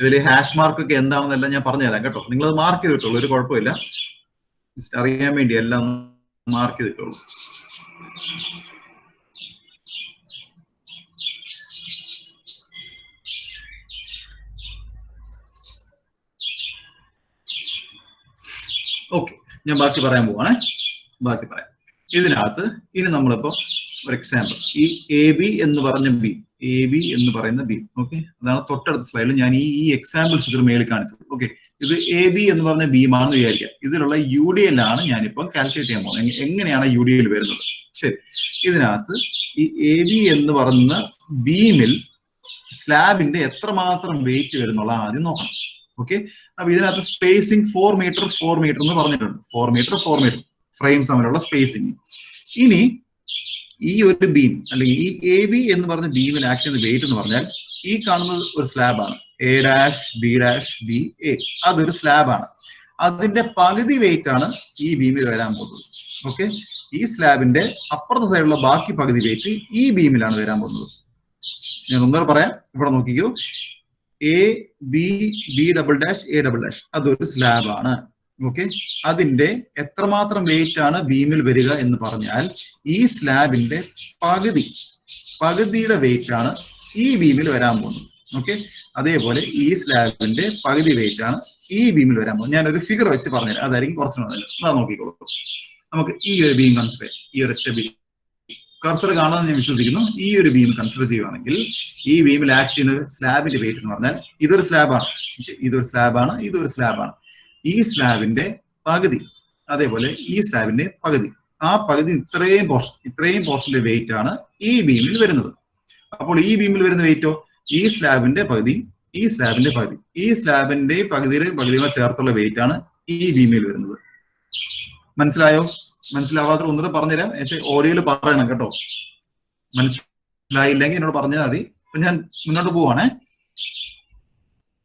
ഇതിൽ ഹാഷ് മാർക്ക് ഒക്കെ എന്താണെന്നെല്ലാം ഞാൻ പറഞ്ഞുതരാം കേട്ടോ. നിങ്ങളത് മാർക്ക് ചെയ്തിട്ടുള്ളൂ, ഒരു കുഴപ്പമില്ല. ജസ്റ്റ് അറിയാൻ വേണ്ടി എല്ലാം മാർക്ക് ചെയ്തിട്ടുള്ളൂ. ഓക്കെ, ഞാൻ ബാക്കി പറയാൻ പോവാണേ. ബാക്കി പറയാം. ഇതിനകത്ത് ഇനി നമ്മളിപ്പോ ഒരു എക്സാമ്പിൾ, ഈ AB എന്ന് പറഞ്ഞ ബീം, AB എന്ന് പറയുന്ന ബീം. ഓക്കെ, അതാണ് തൊട്ടടുത്ത സ്ലൈഡിൽ ഞാൻ ഈ എക്സാമ്പിൾ ഫിഗർ മേളിൽ കാണിച്ചത്. ഓക്കെ, ഇത് AB എന്ന് പറഞ്ഞ ബീമാണെന്ന് വിചാരിക്കുക. ഇതിലുള്ള UDL ആണ് ഞാനിപ്പം കാൽക്കുലേറ്റ് ചെയ്യാൻ പോകുന്നത്. എങ്ങനെയാണ് UDL വരുന്നത്? ശരി, ഇതിനകത്ത് ഈ AB എന്ന് പറയുന്ന ബീമിൽ സ്ലാബിന്റെ എത്രമാത്രം വെയിറ്റ് വരുന്നുള്ള ആദ്യം നോക്കണം. ഓക്കെ, അപ്പൊ ഇതിനകത്ത് സ്പേസിംഗ് 4 മീറ്റർ എന്ന് പറഞ്ഞിട്ടുണ്ട്. 4 മീറ്റർ ഫ്രെയിംസ് തമ്മിലുള്ള സ്പേസിംഗ്. ഇനി ഈ ഒരു ബീം അല്ലെങ്കിൽ ഈ AB എന്ന് പറഞ്ഞ ബീമിൽ ആക്ട് ചെയ്യുന്ന വെയിറ്റ് എന്ന് പറഞ്ഞാൽ ഈ കാണുന്നത് ഒരു സ്ലാബാണ്. A', അതൊരു സ്ലാബാണ്. അതിന്റെ പകുതി വെയിറ്റ് ആണ് ഈ ബീമിൽ വരാൻ പോകുന്നത്. ഓക്കെ, ഈ സ്ലാബിന്റെ അപ്പുറത്തെ സൈഡിലുള്ള ബാക്കി പകുതി വെയിറ്റ് ഈ ബീമിലാണ് വരാൻ പോകുന്നത്. ഞാൻ ഒന്നുകൂടെ പറയാം, ഇവിടെ നോക്കിക്കോ. A', അതൊരു സ്ലാബാണ്. ഓക്കെ, അതിന്റെ എത്രമാത്രം വെയിറ്റ് ആണ് ബീമിൽ വരിക എന്ന് പറഞ്ഞാൽ ഈ സ്ലാബിന്റെ പകുതിയുടെ വെയിറ്റ് ആണ് ഈ ബീമിൽ വരാൻ പോകുന്നത്. ഓക്കെ, അതേപോലെ ഈ സ്ലാബിന്റെ പകുതി വെയിറ്റ് ആണ് ഈ ബീമിൽ വരാൻ പോകുന്നത്. ഞാനൊരു ഫിഗർ വെച്ച് പറഞ്ഞുതരാം, അതായിരിക്കും കുറച്ചുകൂടെ നല്ലത്. അതാ നോക്കിക്കോളൂ. നമുക്ക് ഈ ഒരു ബീം കൺസിഡർ ചെയ്യാം. ഈ ഒരൊറ്റ ബീം കർസർ കാണാമെന്ന് ഞാൻ വിശ്വസിക്കുന്നു. ഈ ഒരു ബീം കൺസിഡർ ചെയ്യുവാണെങ്കിൽ ഈ ബീമിൽ ആക്ട് ചെയ്യുന്ന സ്ലാബിന്റെ വെയിറ്റ് എന്ന് പറഞ്ഞാൽ ഇതൊരു സ്ലാബാണ്, ഇതൊരു സ്ലാബാണ്. ഈ സ്ലാബിന്റെ പകുതി, അതേപോലെ ഈ സ്ലാബിന്റെ പകുതി, ആ പകുതി ഇത്രയും പോർഷന്റെ വെയിറ്റ് ആണ് ഈ ബീമിൽ വരുന്നത്. അപ്പോൾ ഈ ബീമിൽ വരുന്ന വെയിറ്റോ ഈ സ്ലാബിന്റെ പകുതി, ഈ സ്ലാബിന്റെ പകുതിയുടെ ചേർത്തുള്ള വെയിറ്റ് ആണ് ഈ ബീമിൽ വരുന്നത്. മനസ്സിലായോ? മനസ്സിലാവാത്ത ഒന്നുകൂടെ പറഞ്ഞുതരാം. പക്ഷേ ഓഡിയോയിൽ പറയണം കേട്ടോ. മനസ്സിലായില്ലെങ്കിൽ എന്നോട് പറഞ്ഞാൽ മതി. അപ്പൊ ഞാൻ മുന്നോട്ട് പോവാണേ.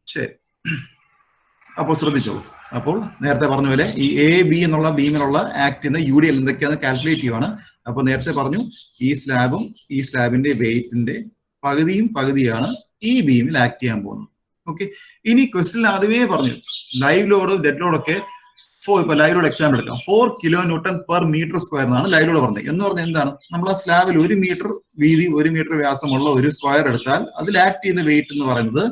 ശരി, അപ്പോൾ ശ്രദ്ധിച്ചോളൂ. അപ്പോൾ നേരത്തെ പറഞ്ഞ പോലെ ഈ AB എന്നുള്ള ബീമിനുള്ള ആക്ട് ചെയ്യുന്ന UDL എന്തൊക്കെയാണെന്ന് കാൽക്കുലേറ്റ് ചെയ്യുവാണ്. അപ്പോൾ നേരത്തെ പറഞ്ഞു ഈ സ്ലാബിന്റെ വെയിറ്റിന്റെ പകുതിയാണ് ഈ ബീമിൽ ആക്ട് ചെയ്യാൻ പോകുന്നത്. ഓക്കെ, ഇനി ക്വസ്റ്റ്യൻ ആദ്യമേ പറഞ്ഞു ലൈവ് ലോഡ് ഡെഡ് ലോഡൊക്കെ ഇപ്പൊ ലൈവ് ലോഡ് എക്സാമ്പിൾ എടുക്കാം. 4 kN per meter square എന്നാണ് ലൈവ് ലോഡ് പറഞ്ഞത്. എന്ന് പറഞ്ഞാൽ എന്താണ്? നമ്മൾ ആ സ്ലാബിൽ 1 മീറ്റർ വീതി 1 മീറ്റർ വ്യാസമുള്ള ഒരു സ്ക്വയർ എടുത്താൽ അതിൽ ആക്ട് ചെയ്യുന്ന വെയിറ്റ് എന്ന് പറയുന്നത്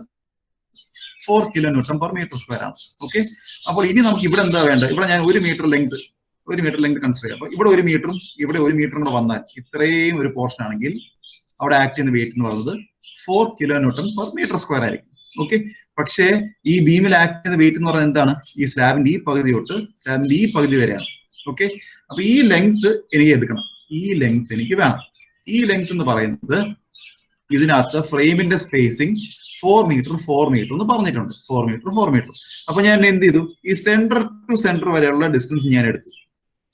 4 kN per meter square ആണ്. ഓക്കെ, അപ്പോൾ ഇനി നമുക്ക് ഇവിടെ എന്താ വേണ്ടത്? ഇവിടെ ഞാൻ 1 മീറ്റർ ലെങ്ത് കൺസിഡർ ചെയ്യാം. അപ്പൊ ഇവിടെ 1 മീറ്ററും ഇവിടെ 1 മീറ്ററും കൂടെ വന്നാൽ ഇത്രയും ഒരു പോർഷൻ ആണെങ്കിൽ അവിടെ ആക്ട് ചെയ്യുന്ന വെയിറ്റ് എന്ന് പറയുന്നത് 4 kN per meter square ആയിരിക്കും. ഓക്കെ, പക്ഷേ ഈ ബീമിൽ ആക്ട് ചെയ്യുന്ന വെയിറ്റ് എന്ന് പറയുന്നത് എന്താണ്? ഈ സ്ലാബിന്റെ ഈ പകുതി തൊട്ട് സ്ലാബിന്റെ ഈ പകുതി വരെയാണ്. ഓക്കെ, അപ്പൊ ഈ ലെങ്ത് എനിക്ക് എടുക്കണം, ഈ ലെങ്ത് എനിക്ക് വേണം. ഈ ലെങ്ത് എന്ന് പറയുന്നത് ഇതിനകത്ത് ഫ്രെയിമിന്റെ സ്പേസിങ് 4 മീറ്റർ എന്ന് പറഞ്ഞിട്ടുണ്ട്. 4 മീറ്റർ. അപ്പൊ ഞാൻ എന്ത് ചെയ്തു? ഈ സെന്റർ ടു സെന്റർ വരെയുള്ള ഡിസ്റ്റൻസ് ഞാൻ എടുത്തു.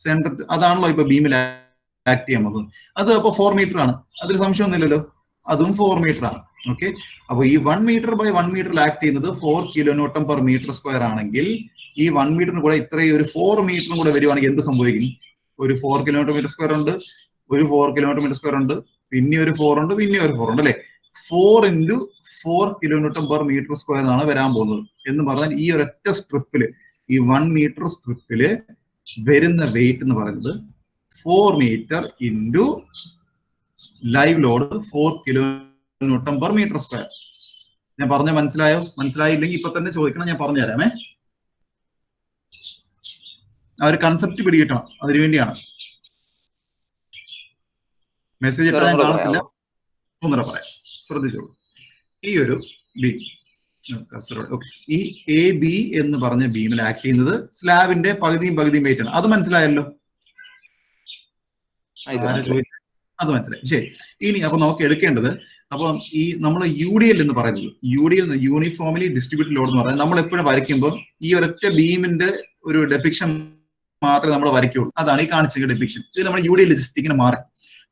സെന്റർ അതാണല്ലോ ഇപ്പൊ ബീമിൽ ആക്ട് ചെയ്യാൻ പോകുന്നത്. അത് അപ്പൊ 4 മീറ്റർ ആണ്, അതിൽ സംശയമൊന്നുമില്ലല്ലോ, അതും 4 മീറ്റർ ആണ്. ഓക്കെ, അപ്പൊ ഈ 1 മീറ്റർ ബൈ 1 മീറ്ററിൽ ആക്ട് ചെയ്യുന്നത് 4 kN per meter square ആണെങ്കിൽ ഈ 1 മീറ്ററിന് കൂടെ ഇത്രയും ഒരു 4 മീറ്ററും കൂടെ വരുവാണെങ്കിൽ എന്ത് സംഭവിക്കും? ഒരു 4 kN square ഉണ്ട്, ഒരു 4 kN square ഉണ്ട്, പിന്നെ ഒരു 4 ഉണ്ട്, പിന്നെ ഒരു 4 ഉണ്ട്, അല്ലെ? 4 × 4 kN per meter square ആണ് വരാൻ പോകുന്നത്. എന്ന് പറഞ്ഞാൽ ഈ ഒരൊറ്റ സ്ട്രിപ്പില്, ഈ 1 മീറ്റർ സ്ട്രിപ്പില് വരുന്ന വെയിറ്റ് എന്ന് പറയുന്നത് 4 metre into live load 4 kN per meter square. ഞാൻ പറഞ്ഞ മനസ്സിലായോ? മനസ്സിലായില്ലെങ്കിൽ ഇപ്പൊ തന്നെ ചോദിക്കണം, ഞാൻ പറഞ്ഞു തരാമേ. ആ ഒരു കൺസെപ്റ്റ് പിടികിട്ടണം, അതിനുവേണ്ടിയാണ്. മെസ്സേജ് ഇട്ടാൽ ഞാൻ കാണത്തില്ല, ഒന്നുകൂടെ പറയാം, ശ്രദ്ധിച്ചോളൂ. ഈ ഒരു ബീം, ഈ എ ബി എന്ന് പറഞ്ഞ ബീമിൽ ആക്ട് ചെയ്യുന്നത് സ്ലാബിന്റെ പകുതിയും വെയിറ്റ് ആണ്. അത് മനസ്സിലായല്ലോ? അത് മനസ്സിലായി. ശരി, ഇനി അപ്പൊ നമുക്ക് എടുക്കേണ്ടത്, അപ്പൊ ഈ നമ്മൾ UDL എന്ന് പറയുന്നത്, UDL യൂണിഫോംലി ഡിസ്ട്രിബ്യൂട്ടഡ് ലോഡ് എന്ന് പറയുന്നത് നമ്മൾ എപ്പോഴും വരയ്ക്കുമ്പോൾ ഈ ഒരൊറ്റ ബീമിന്റെ ഒരു ഡെപിക്ഷൻ മാത്രമേ നമ്മൾ വരയ്ക്കുള്ളൂ. അതാണ് ഈ കാണിച്ച ഡെപിക്ഷൻ. ഇത് നമ്മൾ UDL ജസ്റ്റ് ഇങ്ങനെ മാറി.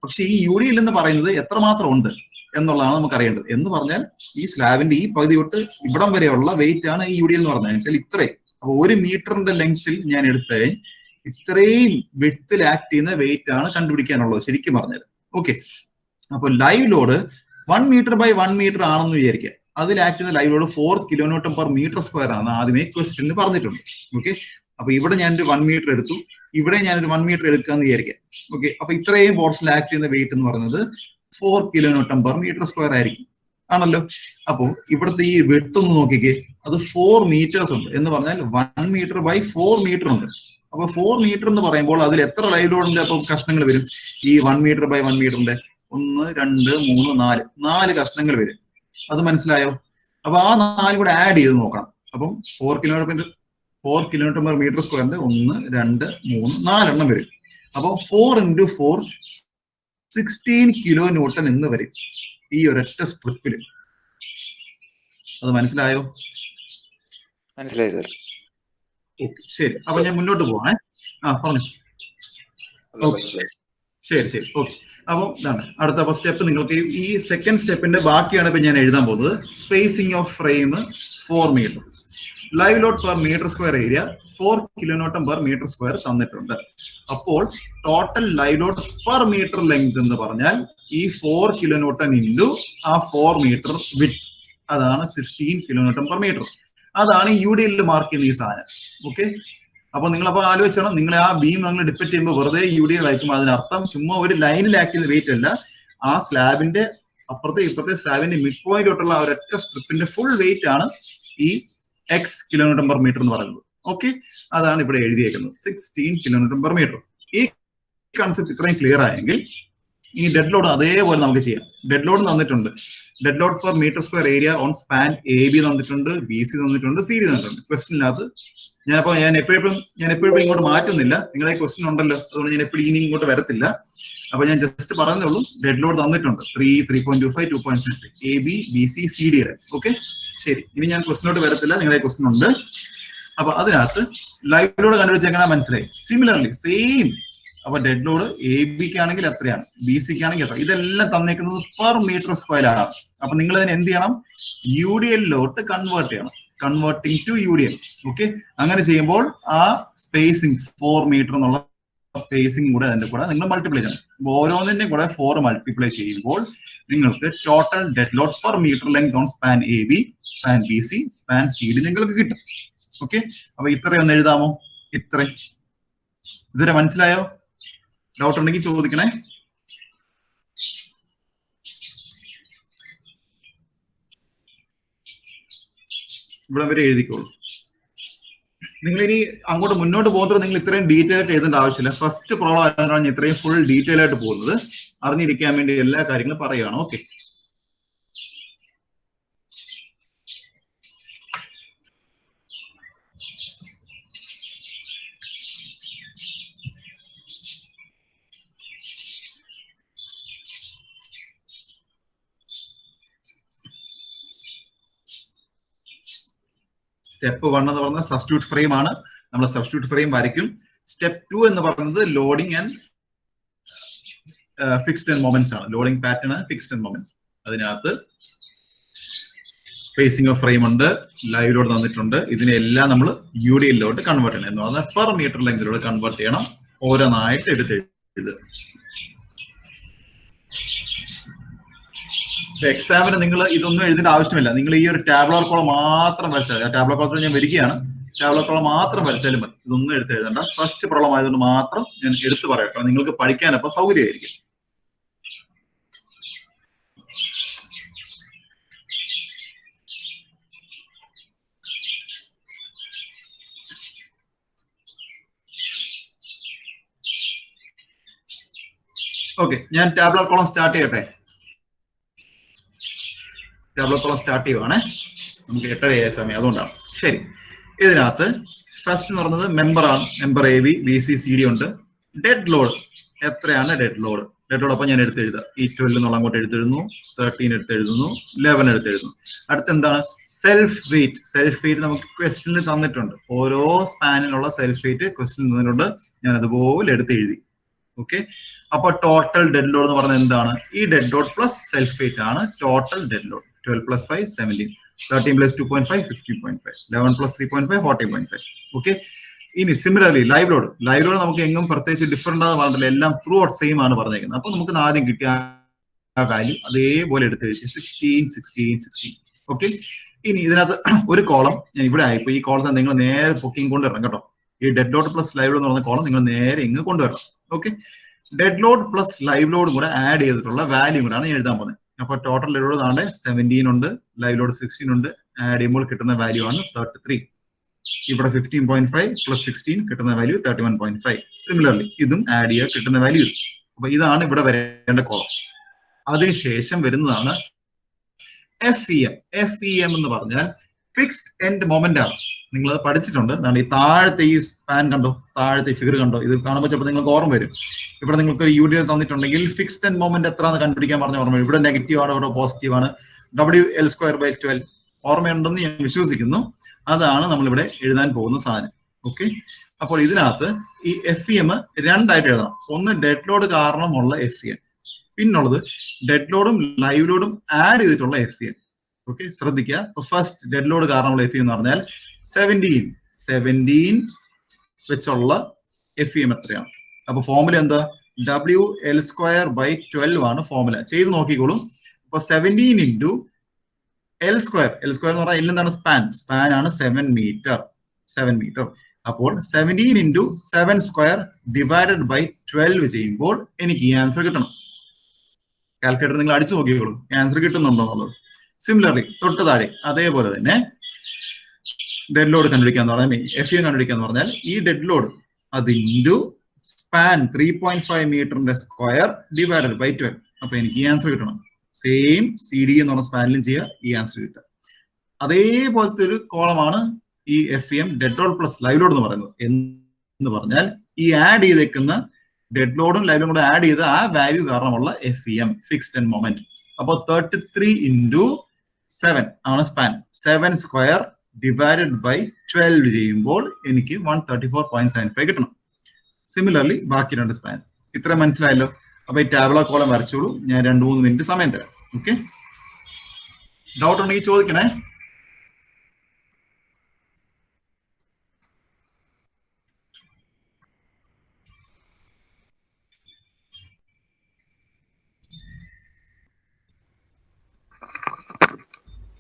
പക്ഷെ ഈ UDL എന്ന് പറയുന്നത് എത്രമാത്രം ഉണ്ട് എന്നുള്ളതാണ് നമുക്ക് അറിയേണ്ടത്. എന്ന് പറഞ്ഞാൽ ഈ സ്ലാബിന്റെ ഈ പകുതി തൊട്ട് ഇവിടം വരെയുള്ള വെയിറ്റ് ആണ് ഈ UDL എന്ന് പറഞ്ഞത്. വെച്ചാൽ ഇത്രയും. അപ്പൊ 1 മീറ്ററിന്റെ ലെങ്ത്തിൽ ഞാൻ എടുത്ത് ഇത്രയും വിഡ്ത്തിൽ ആക്ട് ചെയ്യുന്ന വെയിറ്റ് ആണ് കണ്ടുപിടിക്കാനുള്ളത്, ശരിക്കും പറഞ്ഞത്. ഓക്കെ, അപ്പൊ live load 1 metre by 1 metre ആണെന്ന് വിചാരിക്കുക. അതിൽ ആക്ട് ചെയ്യുന്ന live load 4 kN per meter square ആണ് ആദ്യമേ ക്വസ്റ്റ്യനിൽ പറഞ്ഞിട്ടുണ്ട്. ഓക്കെ, അപ്പൊ ഇവിടെ ഞാനൊരു 1 മീറ്റർ എടുത്തു, ഇവിടെ ഞാനൊരു 1 മീറ്റർ എടുക്കാന്ന് വിചാരിക്കാം. ഓക്കെ, അപ്പൊ ഇത്രയും പോർഷനിൽ ആക്ട് ചെയ്യുന്ന വെയിറ്റ് എന്ന് പറയുന്നത് 4 kN per meter square ആയിരിക്കും, ആണല്ലോ. അപ്പൊ ഇവിടുത്തെ ഈ വിഡ്ത്ത് ഒന്ന് നോക്കിക്കേ, അത് 4 മീറ്റേഴ്സ് ഉണ്ട്. എന്ന് പറഞ്ഞാൽ 1 മീറ്റർ ബൈ 4 മീറ്റർ ഉണ്ട്. അപ്പൊ 4 മീറ്റർ എന്ന് പറയുമ്പോൾ അതിൽ എത്ര ലൈവ് ലോഡിന്റെ അപ്പൊ കഷ്ണങ്ങൾ വരും? ഈ 1 മീറ്റർ ബൈ 1 മീറ്ററിന്റെ 1, 2, 3, 4 കഷ്ണങ്ങൾ വരും. അത് മനസ്സിലായോ? അപ്പൊ ആ 4 കൂടെ ആഡ് ചെയ്ത് നോക്കണം. അപ്പം 4 kN per meter സ്ക്വയറിന്റെ 1, 2, 3, 4 എണ്ണം വരും. അപ്പൊ 4 × 4 16 kN എന്ന് വരും ഈ ഒരൊറ്റ സ്ട്രിപ്പില്. അത് മനസ്സിലായോ? മനസ്സിലായി സാർ. ഓക്കെ, ശരി. അപ്പൊ ഞാൻ മുന്നോട്ട് പോവാണേ. പറഞ്ഞു. ഓക്കെ, ശരി. ഓക്കെ, അപ്പൊ ഇതാണ് അടുത്ത സ്റ്റെപ്പ്. നിങ്ങൾക്ക് ഈ സെക്കൻഡ് സ്റ്റെപ്പിന്റെ ബാക്കിയാണ് ഇപ്പൊ ഞാൻ എഴുതാൻ പോകുന്നത്. Spacing of frame 4 metre. Live load per metre square area 4 kN per meter square തന്നിട്ടുണ്ട്. അപ്പോൾ total live load per metre length എന്ന് പറഞ്ഞാൽ ഈ 4 kN ഇൻറ്റു ആ 4 മീറ്റർ വിഡ്ത്ത്, അതാണ് 16 kN per meter. അതാണ് UDL മാർക്ക് ചെയ്യുന്ന ഈ സാധനം. ഓക്കെ, അപ്പൊ നിങ്ങളപ്പോ ആലോചിച്ചോണം, നിങ്ങൾ ആ ബീം നിങ്ങൾ ഡിപ്പെൻഡ് ചെയ്യുമ്പോൾ വെറുതെ UDL വായിക്കുമ്പോൾ അതിനർത്ഥം ചുമ്മാ ഒരു ലൈനിൽ ആക്ട് ചെയ്യുന്ന വെയിറ്റ് അല്ല, ആ സ്ലാബിന്റെ അപ്പുറത്തെ ഇപ്പുറത്തെ സ്ലാബിന്റെ മിഡ് പോയിന്റ് തൊട്ടുള്ള ആ ഒരൊറ്റ സ്ട്രിപ്പിന്റെ ഫുൾ വെയിറ്റ് ആണ് ഈ X kN per meter എന്ന് പറയുന്നത്. ഓക്കെ, അതാണ് ഇവിടെ എഴുതിയേക്കുന്നത്, 16 kN per meter. ഈ കൺസെപ്റ്റ് ഇത്രയും ക്ലിയർ ആയെങ്കിൽ ഈ ഡെഡ് ലോഡ് അതേപോലെ നമുക്ക് ചെയ്യാം. ഡെഡ് ലോഡ് തന്നിട്ടുണ്ട്. Dead load per metre square area on span AB തന്നിട്ടുണ്ട്, BC തന്നിട്ടുണ്ട്, CD തന്നിട്ടുണ്ട്. ക്വസ്റ്റിനകത്ത് ഞാൻ എപ്പോഴും ഇങ്ങോട്ട് മാറ്റുന്നില്ല. നിങ്ങളുടെ ക്വസ്റ്റ്യൻ ഉണ്ടല്ലോ, അതുകൊണ്ട് ഞാൻ എപ്പോഴും ഇനി ഇങ്ങോട്ട് വരത്തില്ല. അപ്പൊ ഞാൻ ജസ്റ്റ് പറയുന്നേ ഉള്ളൂ. ഡെഡ് ലോഡ് തന്നിട്ടുണ്ട് 3, 3.25, 2.6 AB, BC, CD-യുടെ. ഓക്കെ, ശരി. ഇനി ഞാൻ ക്വസ്റ്റിനോട്ട് വരത്തില്ല, നിങ്ങളുടെ ക്വസ്റ്റ്യൻ ഉണ്ട്. അപ്പൊ അതിനകത്ത് ലൈവ് ലോഡ് കണ്ടുപിടിച്ച് എങ്ങനെ മനസ്സിലായി? Similarly same. അപ്പൊ ഡെഡ് ലോഡ് AB ആണെങ്കിൽ എത്രയാണ്, BC ആണെങ്കിൽ എത്ര, ഇതെല്ലാം തന്നേക്കുന്നത് പെർ മീറ്റർ സ്ക്വയർ ആണ്. അപ്പൊ നിങ്ങൾ അതിന് എന്ത് ചെയ്യണം? UDL ലോട്ട് കൺവേർട്ട് ചെയ്യണം. Converting to UDL. ഓക്കെ, അങ്ങനെ ചെയ്യുമ്പോൾ ആ സ്പേസിംഗ് 4 മീറ്റർ എന്നുള്ള സ്പേസിംഗ് കൂടെ അതിന്റെ കൂടെ നിങ്ങൾ മൾട്ടിപ്ലൈ ചെയ്യണം. ഓരോന്നിന്റെ കൂടെ 4 മൾട്ടിപ്ലൈ ചെയ്യുമ്പോൾ നിങ്ങൾക്ക് total dead load per metre length on span AB, span BC, span CD നിങ്ങൾക്ക് കിട്ടും. ഓക്കെ, അപ്പൊ ഇത്രയൊന്ന് എഴുതാമോ? ഇത്രയും ഇതുവരെ മനസ്സിലായോ? ഡൗട്ട് ഉണ്ടെങ്കിൽ ചോദിക്കണേ. ഇവിടെ വരെ എഴുതിക്കോളൂ. നിങ്ങൾ ഇനി അങ്ങോട്ട് മുന്നോട്ട് പോകുന്നത് നിങ്ങൾ ഇത്രയും ഡീറ്റെയിൽ ആയിട്ട് എഴുതേണ്ട ആവശ്യമില്ല. ഫസ്റ്റ് പ്രോബ്ലം ആയതുകൊണ്ടാണ് ഇത്രയും ഫുൾ ഡീറ്റെയിൽ ആയിട്ട് പോകുന്നത്. അറിഞ്ഞിരിക്കാൻ വേണ്ടി എല്ലാ കാര്യങ്ങളും പറയുകയാണ്. ഓക്കെ, സ്റ്റെപ്പ് 1 എന്ന് പറയുന്നത് സബ്സ്റ്റിറ്റ്യൂട്ട് ഫ്രെയിം ആണ്. നമ്മൾ സബ്സ്റ്റിറ്റ്യൂട്ട് ഫ്രെയിം വരയ്ക്കും. സ്റ്റെപ്പ് 2 എന്ന് പറയുന്നത് loading and fixed end moments ആണ്. Loading pattern, fixed end moments. അതിനകത്ത് സ്പേസിംഗ് ഓഫ് ഫ്രെയിം ഉണ്ട്, ലൈവ് ലോഡ് തന്നിട്ടുണ്ട്. ഇതിനെല്ലാം നമ്മൾ UDL-ലോട്ട് കൺവേർട്ട് ചെയ്യണം. എന്ന് പറഞ്ഞാൽ പെർ മീറ്റർ ലെങ്തിലോട്ട് കൺവേർട്ട് ചെയ്യണം. ഓരോന്നായിട്ട് എടുത്ത് എഴുതുക. എക്സാമിന് നിങ്ങൾ ഇതൊന്നും എഴുതേണ്ട ആവശ്യമില്ല. നിങ്ങൾ ഈ ഒരു ടാബ്ലർ കോളം മാത്രം വരച്ചാൽ, ആ ടാബ്ലർ കോളത്തിൽ ഞാൻ വരികയാണ്, ടാബ്ലർ കോളം മാത്രം വരച്ചാലും മതി. ഇതൊന്നും എടുത്ത് എഴുതണ്ട. ഫസ്റ്റ് പ്രോബ്ലം ആയതുകൊണ്ട് മാത്രം ഞാൻ എടുത്തു പറയട്ടോ, നിങ്ങൾക്ക് പഠിക്കാനപ്പോൾ സൗകര്യമായിരിക്കും. ഓക്കെ, ഞാൻ ടാബ്ലർ കോളം സ്റ്റാർട്ട് ചെയ്യട്ടെ. ടാബ്ലർ കോളം സ്റ്റാർട്ട് ചെയ്യുവാണേ. നമുക്ക് 8:30 സമയം, അതുകൊണ്ടാണ്. ശരി, ഇതിനകത്ത് ഫസ്റ്റ് എന്ന് പറയുന്നത് മെമ്പറാണ്. മെമ്പർ AB, BC, CD ഉണ്ട്. ഡെഡ് ലോഡ് എത്രയാണ്? ഡെഡ് ലോഡ് അപ്പം ഞാൻ എടുത്തെഴുതുക. ഈ 12 എന്നുള്ള അങ്ങോട്ട് എടുത്തെഴുതുന്നു, 13 എടുത്തെഴുതുന്നു, 11 എടുത്തെഴുതുന്നു. അടുത്ത് എന്താണ്? Self wait. സെൽഫ് വെയിറ്റ് നമുക്ക് ക്വസ്റ്റ്യനിൽ തന്നിട്ടുണ്ട്. ഓരോ സ്പാനിലുള്ള സെൽഫ് വെയിറ്റ് ക്വസ്റ്റ്യൻ തന്നിട്ടുണ്ട്. ഞാൻ അതുപോലെ എടുത്തെഴുതി. ഓക്കെ, അപ്പൊ ടോട്ടൽ ഡെഡ് ലോഡ് എന്ന് പറയുന്നത് എന്താണ്? ഈ dead load plus self wait ആണ് ടോട്ടൽ ഡെഡ് ലോഡ്. 12 + 5 17, 13 + 2.5 15.5, 11 + 3.5 14.5. ഓക്കെ, ഇനി similarly live load. Live load നമുക്ക് എങ്ങും പ്രത്യേകിച്ച് ഡിഫറെന്റ് ആണെന്ന് പറഞ്ഞില്ല, എല്ലാം ത്രൂ ഔട്ട് സെയിം ആണ് പറഞ്ഞേക്കുന്നത്. അപ്പൊ നമുക്ക് ആദ്യം കിട്ടിയ ആ വാല്യൂ അതേപോലെ എടുത്ത് വെച്ച് 16 16 16. ഓക്കെ, ഇനി ഇതിനകത്ത് ഒരു കോളം ഞാൻ ഇവിടെ ആയിപ്പോ, ഈ കോളത്തെ നിങ്ങൾ നേരെ പൊക്കിങ് കൊണ്ടുവരണം കേട്ടോ. ഈ dead load plus live load എന്ന് പറഞ്ഞ കോളം നിങ്ങൾ നേരെ ഇങ്ങ് കൊണ്ടുവരണം. Okay, dead load plus live ലോഡും കൂടെ ആഡ് ചെയ്തിട്ടുള്ള വാല്യൂ കൂടെയാണ് ഞാൻ എഴുതാൻ പോകുന്നത്. അപ്പൊ ടോട്ടൽ ഡെഡ് ലോഡ് താണ്ടെ 17 ഉണ്ട്, ലൈവ് ലോഡ് 16 ഉണ്ട്. ആഡ് ചെയ്യുമ്പോൾ കിട്ടുന്ന വാല്യൂ ആണ് 33. ഇവിടെ 15.5 + 16 കിട്ടുന്ന വാല്യൂ 31.5. സിമിലർലി ഇതും ആഡ് ചെയ്യുക, കിട്ടുന്ന വാല്യൂ. അപ്പൊ ഇതാണ് ഇവിടെ വരേണ്ട കോളം. അതിനുശേഷം വരുന്നതാണ് FEM. FEM എന്ന് പറഞ്ഞാൽ ഫിക്സ്ഡ് എൻഡ് മൊമെന്റ് ആണ്. നിങ്ങൾ അത് പഠിച്ചിട്ടുണ്ട്. ഈ താഴത്തെ ഈ സ്പാൻ കണ്ടോ, താഴത്തെ ഫിഗർ കണ്ടോ? ഇത് കാണുമ്പോൾ ചിലപ്പോൾ നിങ്ങൾക്ക് ഓർമ്മ വരും. ഇവിടെ നിങ്ങൾക്ക് ഒരു UDL തന്നിട്ടുണ്ടെങ്കിൽ ഫിക്സ്ഡ് എൻഡ് മൊമെന്റ് എത്രയാണെന്ന് കണ്ടുപിടിക്കാൻ പറഞ്ഞ ഓർമ്മ വരും. ഇവിടെ നെഗറ്റീവ് ആണ്, ഇവിടെ പോസിറ്റീവ് ആണ്. WL²/12 ഓർമ്മയുണ്ടെന്ന് ഞാൻ വിശ്വസിക്കുന്നു. അതാണ് നമ്മളിവിടെ എഴുതാൻ പോകുന്ന സാധനം. ഓക്കെ, അപ്പോൾ ഇതിനകത്ത് ഈ FEM രണ്ടായിട്ട് എഴുതണം. ഒന്ന് ഡെഡ് ലോഡ് കാരണമുള്ള FEM, പിന്നുള്ളത് ഡെഡ് ലോഡും ലൈവ് ലോഡും ആഡ് ചെയ്തിട്ടുള്ള FEM. ഓക്കെ, ശ്രദ്ധിക്കുക. ഫസ്റ്റ് ഡെഡ് ലോഡ് കാരണമുള്ള FEM എന്ന് പറഞ്ഞാൽ 17 വെച്ചുള്ള FEM എത്രയാണ്? അപ്പൊ ഫോർമുല എന്താ? WL²/12 ആണ് ഫോർമുല. ചെയ്ത് നോക്കിക്കോളും. അപ്പൊ 17 × L². L² എന്ന് പറഞ്ഞാൽ എന്താണ്? സ്പാൻ ആണ് 7 മീറ്റർ. അപ്പോൾ 17 × 7² / 12 ചെയ്യുമ്പോൾ എനിക്ക് ഈ ആൻസർ കിട്ടണം. കാൽക്കുലേറ്റർ നിങ്ങൾ അടിച്ചു നോക്കിക്കോളൂ, ആൻസർ കിട്ടുന്നുണ്ടോ എന്നുള്ളത്. സിമിലർലി തൊട്ട് താഴെ അതേപോലെ തന്നെ ഡെഡ് ലോഡ് കണ്ടുപിടിക്കാന്ന് പറഞ്ഞാൽ, FEM കണ്ടുപിടിക്കാന്ന് പറഞ്ഞാൽ ഈ ഡെഡ് ലോഡ് അത് ഇൻറ്റു സ്പാൻ 3.5 മീറ്ററിന്റെ സ്ക്വയർ / 12. അപ്പൊ എനിക്ക് ഈ ആൻസർ കിട്ടണം. സെയിം CD എന്ന് പറഞ്ഞ സ്പാനിലും ചെയ്യുക, ഈ ആൻസർ കിട്ടുക. അതേപോലത്തെ ഒരു കോളമാണ് ഈ FEM dead load plus live load എന്ന് പറയുന്നത്. എന്ന് പറഞ്ഞാൽ ഈ ആഡ് ചെയ്തേക്കുന്ന ഡെഡ് ലോഡും ലൈവ് ലോഡും കൂടെ ആഡ് ചെയ്ത് ആ വാല്യൂ കാരണമുള്ള FEM ഫിക്സ്ഡ് എൻഡ് മൊമെന്റ്. അപ്പോൾ 33 × 7 ആണ് സ്പാൻ. 7² / 12 ചെയ്യുമ്പോൾ എനിക്ക് 134.75 കിട്ടണം. സിമിലർലി ബാക്കി രണ്ട് സ്പാൻ. ഇത്ര മനസ്സിലായല്ലോ? അപ്പൊ ഈ ടാബ്ലർ കോളം വരച്ചോളൂ. ഞാൻ 2-3 മിനിറ്റ് സമയം തരാം. ഓക്കെ, ഡൗട്ട് ഉണ്ടെങ്കിൽ ചോദിക്കണേ.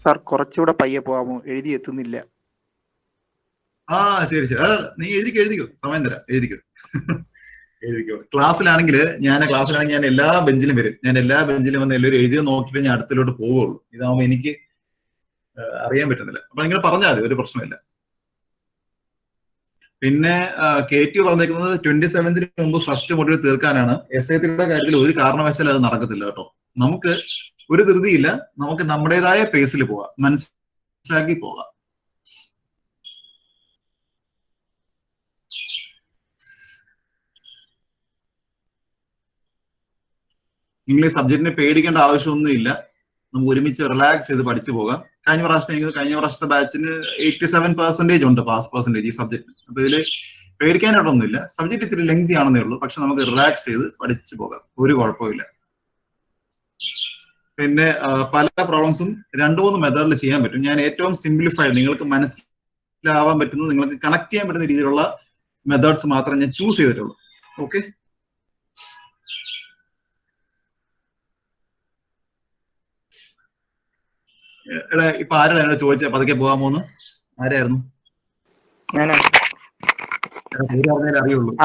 സാർ കുറച്ചുകൂടെ പയ്യെ പോകാമോ? എഴുതി എത്തുന്നില്ല. ആ ശരി ശരി. നീ എഴുതിക്കോ, സമയം തരാം, എഴുതിക്കോ. ക്ലാസ്സിലാണെങ്കിൽ ഞാൻ എല്ലാ ബെഞ്ചിലും വരും. ഞാൻ എല്ലാ ബെഞ്ചിലും വന്ന് എല്ലാവരും എഴുതിയോ നോക്കിയിട്ട് ഞാൻ അടുത്തിലോട്ട് പോവുള്ളൂ. ഇതാവുമ്പോൾ എനിക്ക് അറിയാൻ പറ്റുന്നില്ല. അപ്പൊ നിങ്ങൾ പറഞ്ഞാൽ മതി, ഒരു പ്രശ്നമില്ല. പിന്നെ KT പറഞ്ഞേക്കുന്നത് 27ന് മുമ്പ് ഫസ്റ്റ് മൊഡ്യൂൾ തീർക്കാനാണ്. SI3യുടെ കാര്യത്തിൽ ഒരു കാരണവശാലും അത് നടക്കത്തില്ല കേട്ടോ. നമുക്ക് ഒരു ധൃതിയില്ല, നമുക്ക് നമ്മുടേതായ പേസിൽ പോവാം, മനസ്സിലാക്കി പോകാം. ഇംഗ്ലീഷ് സബ്ജക്റ്റിനെ പേടിക്കേണ്ട ആവശ്യമൊന്നുമില്ല. നമുക്ക് ഒരുമിച്ച് റിലാക്സ് ചെയ്ത് പഠിച്ചു പോകാം. കഴിഞ്ഞ പ്രാവശ്യത്തെ ബാച്ചിന് 87% ഉണ്ട് പാസ് പെർസെന്റേജ് ഈ സബ്ജക്ട്. അപ്പൊ ഇതില് പേടിക്കാനായിട്ടൊന്നുമില്ല. സബ്ജക്ട് ഇത്തിരി ലെങ്തി ആണെന്നേ ഉള്ളൂ, പക്ഷെ നമുക്ക് റിലാക്സ് ചെയ്ത് പഠിച്ചു പോകാം, ഒരു കുഴപ്പമില്ല. പിന്നെ പല പ്രോബ്ലംസും 2-3 മെത്തേഡിൽ ചെയ്യാൻ പറ്റും. ഞാൻ ഏറ്റവും സിംപ്ലിഫൈഡ്, നിങ്ങൾക്ക് മനസ്സിലാവാൻ പറ്റുന്നത്, നിങ്ങൾക്ക് കണക്ട് ചെയ്യാൻ പറ്റുന്ന രീതിയിലുള്ള മെത്തേഡ്സ് മാത്രമേ ഞാൻ ചൂസ് ചെയ്തിട്ടുള്ളൂ. ഓക്കെ, എടാ ഇപ്പൊ ആരാണ് എന്നോട് ചോദിച്ചത് പതുക്കെ പോകാൻ പോകുന്നു? ആരായിരുന്നു? അറിയുള്ളൂ. ആ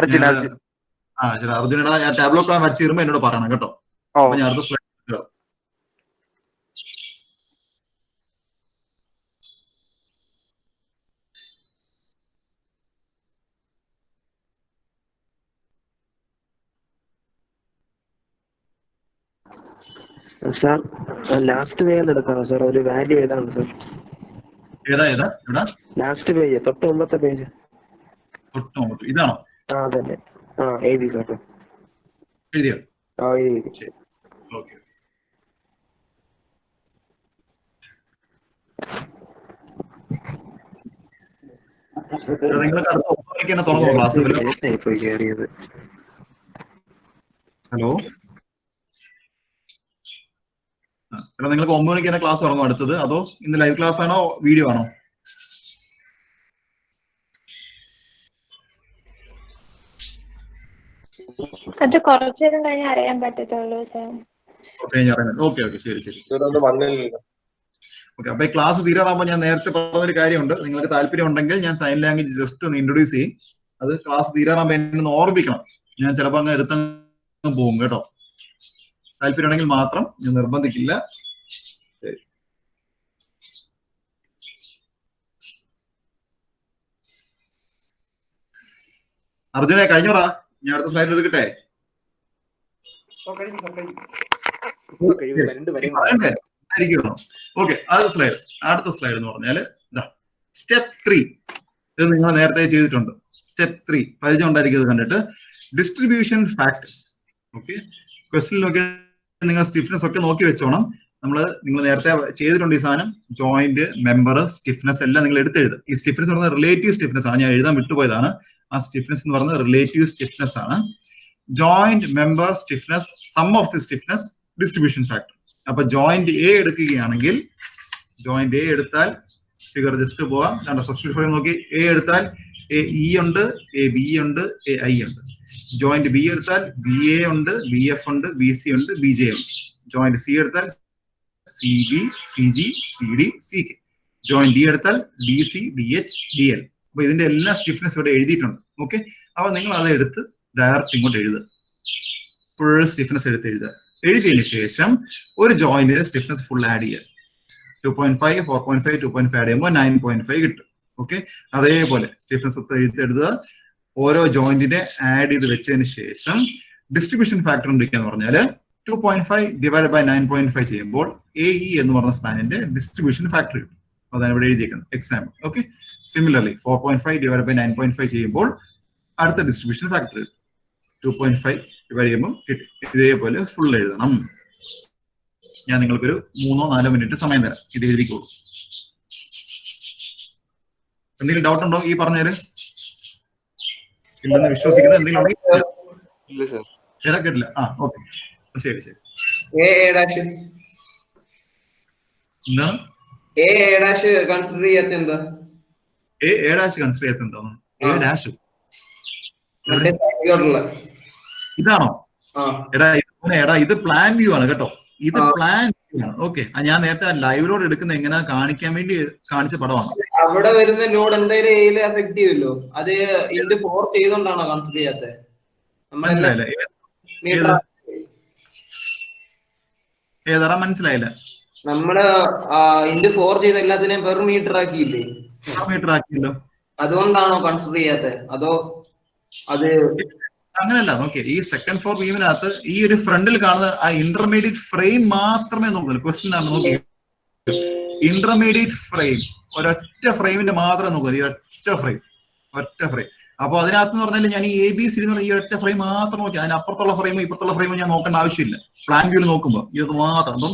ശരി, അർജുനടാ, ഞാൻ ടാബ്ലോ പ്ലാൻ വരച്ച് തരുമ്പോ എന്നോട് പറയണം കേട്ടോ. അപ്പൊ ഞാൻ അടുത്ത സ്ലൈഡ്. സാർ ലാസ്റ്റ് പേജ് എടുക്കാമോ സാർ? ഒരു വാല്യൂ ഏതാണ് സാർ? ഏതാ ലാസ്റ്റ് പേജ്, തൊട്ട് മുമ്പത്തെ പേജ്. ഇതാണോ? ആ അതന്നെ. ആ എഴുതി സാർ. എഴുതിയോ? ആ എഴുതി. ഓക്കെ. നിങ്ങൾക്ക് അടുത്ത 9 മണിക്ക് തന്നെ തുടങ്ങുമോ ക്ലാസ്? പോയി കയറിയത്. ഹലോ, എടാ നിങ്ങൾക്ക് 9 മണിക്ക് തന്നെ ക്ലാസ് തുടങ്ങും അടുത്തത്? അതോ ഇന്ന് ലൈവ് ക്ലാസ് ആണോ വീഡിയോ ആണോ? അത് കുറച്ചേരം കഴിഞ്ഞ് അറിയാൻ പറ്റത്തുള്ളൂ സാർ. ഓക്കെ ശരി. ഓക്കെ, അപ്പൊ ഈ ക്ലാസ് തീരാറാകുമ്പോൾ ഞാൻ നേരത്തെ പറഞ്ഞൊരു കാര്യമുണ്ട്. നിങ്ങൾക്ക് താല്പര്യം ഉണ്ടെങ്കിൽ ഞാൻ സൈൻ ലാംഗ്വേജ് ജസ്റ്റ് ഒന്ന് ഇൻട്രൊഡ്യൂസ് ചെയ്യും. അത് ക്ലാസ് തീരാറാകുമ്പോൾ എന്നെ ഒന്ന് ഓർമ്മിക്കണം. ഞാൻ ചിലപ്പോൾ അങ്ങ് എടുത്തങ്ങ് പോകും കേട്ടോ. താല്പര്യം ഉണ്ടെങ്കിൽ മാത്രം, ഞാൻ നിർബന്ധിക്കില്ല. അർജുനെ കഴിഞ്ഞോടാ? ഞാൻ അടുത്ത സ്ലൈഡ് എടുക്കട്ടെ? ഓക്കെ, അടുത്ത സ്ലൈഡ് എന്ന് പറഞ്ഞാല് സ്റ്റെപ്പ് 3. ഇത് നിങ്ങൾ നേരത്തെ ചെയ്തിട്ടുണ്ട്. സ്റ്റെപ്പ് 3 പരിചയം ഉണ്ടായിരിക്കുന്നത് കണ്ടിട്ട്, ഡിസ്ട്രിബ്യൂഷൻ ഫാക്ടേഴ്സ്. ഓക്കെ, ക്വസ്റ്റ്യൻ നോക്കി നിങ്ങൾ സ്റ്റിഫ്നെസ് ഒക്കെ നോക്കി വെച്ചോണം. നിങ്ങൾ നേരത്തെ ചെയ്തിട്ടുണ്ട് ഈ സാധനം. ജോയിന്റ്, മെമ്പർ, സ്റ്റിഫ്നെസ് എല്ലാം നിങ്ങൾ എടുത്തെഴുതും. ഈ സ്റ്റിഫ്നെസ് എന്ന് പറഞ്ഞാൽ റിലേറ്റീവ് സ്റ്റിഫ്നെസ് ആണ്, ഞാൻ എഴുതാൻ വിട്ടുപോയതാണ്. ആ സ്റ്റിഫ്നെസ് എന്ന് പറയുന്നത് റിലേറ്റീവ് സ്റ്റിഫ്നെസ് ആണ്. Joint, member, stiffness, sum of the stiffness, distribution factor. അപ്പൊ ജോയിന്റ് എ എടുക്കുകയാണെങ്കിൽ, ജോയിന്റ് എ എടുത്താൽ ഫിഗർ ജസ്റ്റ് പോവാം. സബ്സ്റ്റിറ്റ്യൂഷൻ നോക്കി, എ എടുത്താൽ എ ഉണ്ട്, എ ബി ഉണ്ട്, എ ഐ ഉണ്ട്. ജോയിന്റ് ബി എടുത്താൽ ബി എ ഉണ്ട്, ബി എഫ് ഉണ്ട്, ബി സി ഉണ്ട്, ബി ജെ ഉണ്ട്. ജോയിന്റ് സി എടുത്താൽ C B, C G, C D, C K. Joint D എടുത്താൽ D C, D H, D L. അപ്പൊ ഇതിന്റെ എല്ലാ സ്റ്റിഫ്നെസ് ഇവിടെ എഴുതിയിട്ടുണ്ട്. ഓക്കെ, അപ്പൊ നിങ്ങൾ അത് എടുത്ത് ഡയറക്റ്റ് ഇങ്ങോട്ട് എഴുതുക. ഫുൾ സ്റ്റിഫ്നെസ് എടുത്ത് എഴുതുക. എഴുതിയതിനു ശേഷം ഒരു ജോയിന്റിന്റെ സ്റ്റിഫ്നെസ് ഫുൾ ആഡ് ചെയ്യുക. 2.5, 4.5, 2.5 ആഡ് ചെയ്യുമ്പോൾ 9.5 കിട്ടും. ഓക്കെ, അതേപോലെ സ്റ്റിഫ്നെസ് എഴുതുക. ഓരോ ജോയിന്റിനെ ആഡ് ചെയ്ത് വെച്ചതിന് ശേഷം ഡിസ്ട്രിബ്യൂഷൻ ഫാക്ടർ എന്ന് പറഞ്ഞാൽ 2.5 ഡിവൈഡ് ബൈ 9.5 ചെയ്യുമ്പോൾ AE എന്ന് പറഞ്ഞ സ്പാനിന്റെ ഡിസ്ട്രിബ്യൂഷൻ ഫാക്ടർ കിട്ടും. അതാണ് ഇവിടെ എഴുതിയിരിക്കുന്നത് example. Okay, similarly 4.5 divide by 9.5 ചെയ്യുമ്പോൾ അടുത്ത ഡിസ്ട്രിബ്യൂഷൻ ഫാക്ടർ കിട്ടും. 2.5 ഡിവൈഡ് ചെയ്യുമ്പോൾ കിട്ടും. ഇതേപോലെ ഫുൾ എഴുതണം. ഞാൻ നിങ്ങൾക്കൊരു 3-4 മിനിറ്റ് സമയം തരാം, ഇത് എഴുതിക്കോളൂ. എന്തെങ്കിലും ഡൗട്ട് ഉണ്ടോ ഈ പറഞ്ഞാല്? ഇല്ലെന്ന് വിശ്വസിക്കുന്നത്. എന്തെങ്കിലും കേട്ടില്ല? ആ ഓക്കെ, ശരി. എന്താണ് കൺസിഡർ ചെയ്യാത്ത എന്താ? കൺസിഡർ ചെയ്യാത്ത എന്താണ്? ഇതാണോ? എടാ ഇത് പ്ലാൻ വ്യൂ ആണ് കേട്ടോ. ഇത് പ്ലാൻ വ്യൂ ആണ്. ഓക്കെ, ഞാൻ നേരത്തെ ലൈവിലോട് എടുക്കുന്ന എങ്ങനെ കാണിക്കാൻ വേണ്ടി കാണിച്ച പടമാണ്. അവിടെ വരുന്ന ലോഡ് എന്തായാലും എയിൽ എഫക്ട് ചെയ്യുമല്ലോ. അത് ഇന്റ് 4 ചെയ്തോണ്ടാണോ കൺസിഡർ ചെയ്യാത്തത്? മനസ്സിലായില്ല മീറ്റർ ഏതാ മനസ്സിലായില്ല. നമ്മള് ഇന്റ് 4 ചെയ്ത എല്ലാത്തിനെയും പെർ മീറ്റർ ആക്കിയില്ലേ? മീറ്റർ ആക്കിയല്ലോ. അതുകൊണ്ടാണോ കൺസിഡർ ചെയ്യാത്തത്? അതോ അത് അങ്ങനെയല്ല. നോക്കിയേ, ഈ സെക്കൻഡ് ഫ്ലോർ ബീമിനകത്ത് ഈ ഒരു ഫ്രണ്ടിൽ കാണുന്ന ആ ഇന്റർമീഡിയറ്റ് ഫ്രെയിം മാത്രമേ നോക്കുന്നുള്ളൂ. ക്വസ്റ്റ്യൻ ആണ് നോക്കി, ഇന്റർമീഡിയറ്റ് ഫ്രെയിം ഒരൊറ്റ ഫ്രെയിമിന്റെ മാത്രമേ നോക്കുന്നത്. ഈ ഒറ്റ ഫ്രെയിം. അപ്പൊ അതിനകത്ത് പറഞ്ഞാൽ ഞാൻ ഈ ABC എന്ന് പറഞ്ഞ ഈ ഒറ്റ ഫ്രെയിം മാത്രം നോക്കി, അതിനപ്പുറത്തുള്ള ഫ്രെയിമും ഇപ്പുറത്തുള്ള ഫ്രെയിമും ഞാൻ നോക്കേണ്ട ആവശ്യമില്ല. പ്ലാൻ വ്യൂവിൽ നോക്കുമ്പോൾ ഇത് മാത്രം. അപ്പം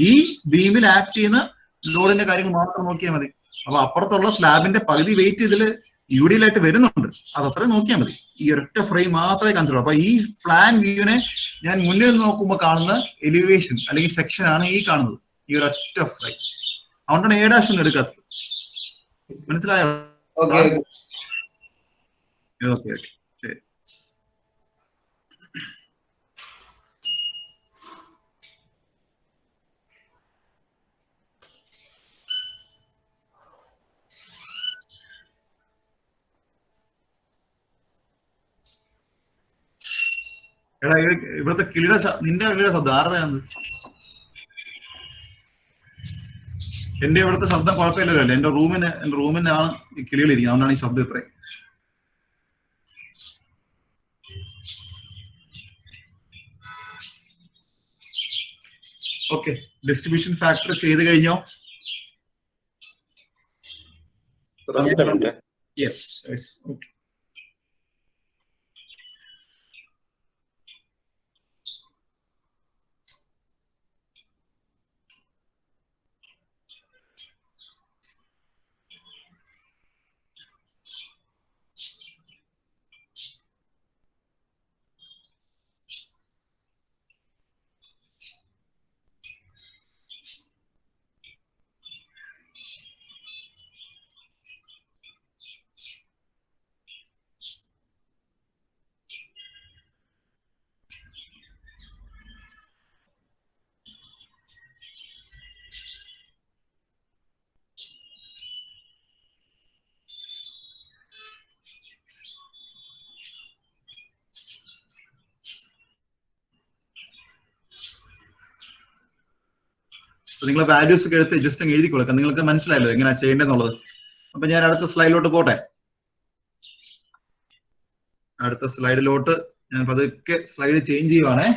ഈ ബീമിൽ ആക്ട് ചെയ്യുന്ന ലോഡിന്റെ കാര്യങ്ങൾ മാത്രം നോക്കിയാൽ മതി. അപ്പൊ അപ്പുറത്തുള്ള സ്ലാബിന്റെ പകുതി വെയിറ്റ് ഇതിൽ യൂഡിയിലായിട്ട് വരുന്നുണ്ട്, അതത്രയും നോക്കിയാൽ മതി. ഈ ഒരൊറ്റ ഫ്രെയിം മാത്രമേ കൺസിഡർ. അപ്പൊ ഈ പ്ലാൻ വ്യൂവിനെ ഞാൻ മുന്നിൽ നിന്ന് നോക്കുമ്പോൾ കാണുന്ന എലിവേഷൻ അല്ലെങ്കിൽ സെക്ഷൻ ആണ് ഈ കാണുന്നത്, ഈ ഒരൊറ്റ ഫ്രെയിം. അതുകൊണ്ടാണ് A' ഒന്നും എടുക്കാത്തത്. മനസ്സിലായോ? ഓക്കെ. ഓക്കെ ശരി. എടാ ഇവിടുത്തെ കിളിയുടെ നിന്റെ കിളിയുടെ ശബ്ദം ആരുടെയാണ്? എന്റെ ഇവിടുത്തെ ശബ്ദം കുഴപ്പമില്ലല്ലോ അല്ലേ? എന്റെ റൂമിനാണ് ഈ കിളികളിരിക്കുന്നത്, അതുകൊണ്ടാണ് ഈ ശബ്ദം ഇത്രയും. ഓക്കെ, ഡിസ്ട്രിബ്യൂഷൻ ഫാക്ടർ ചെയ്ത് കഴിഞ്ഞോ? യെസ്. ഓക്കെ. നിങ്ങൾ വാല്യൂസ് ഒക്കെ എടുത്ത് ജസ്റ്റ് അങ്ങ് എഴുതി കൊടുക്കാം. നിങ്ങൾക്ക് മനസ്സിലായല്ലോ എങ്ങനെയാ ചെയ്യേണ്ടതെന്നുള്ളത്. അപ്പൊ ഞാൻ അടുത്ത സ്ലൈഡിലോട്ട് പോട്ടെ. അടുത്ത സ്ലൈഡിലോട്ട് ഞാൻ പതുക്കെ സ്ലൈഡ് ചേഞ്ച് ചെയ്യുവാണേ.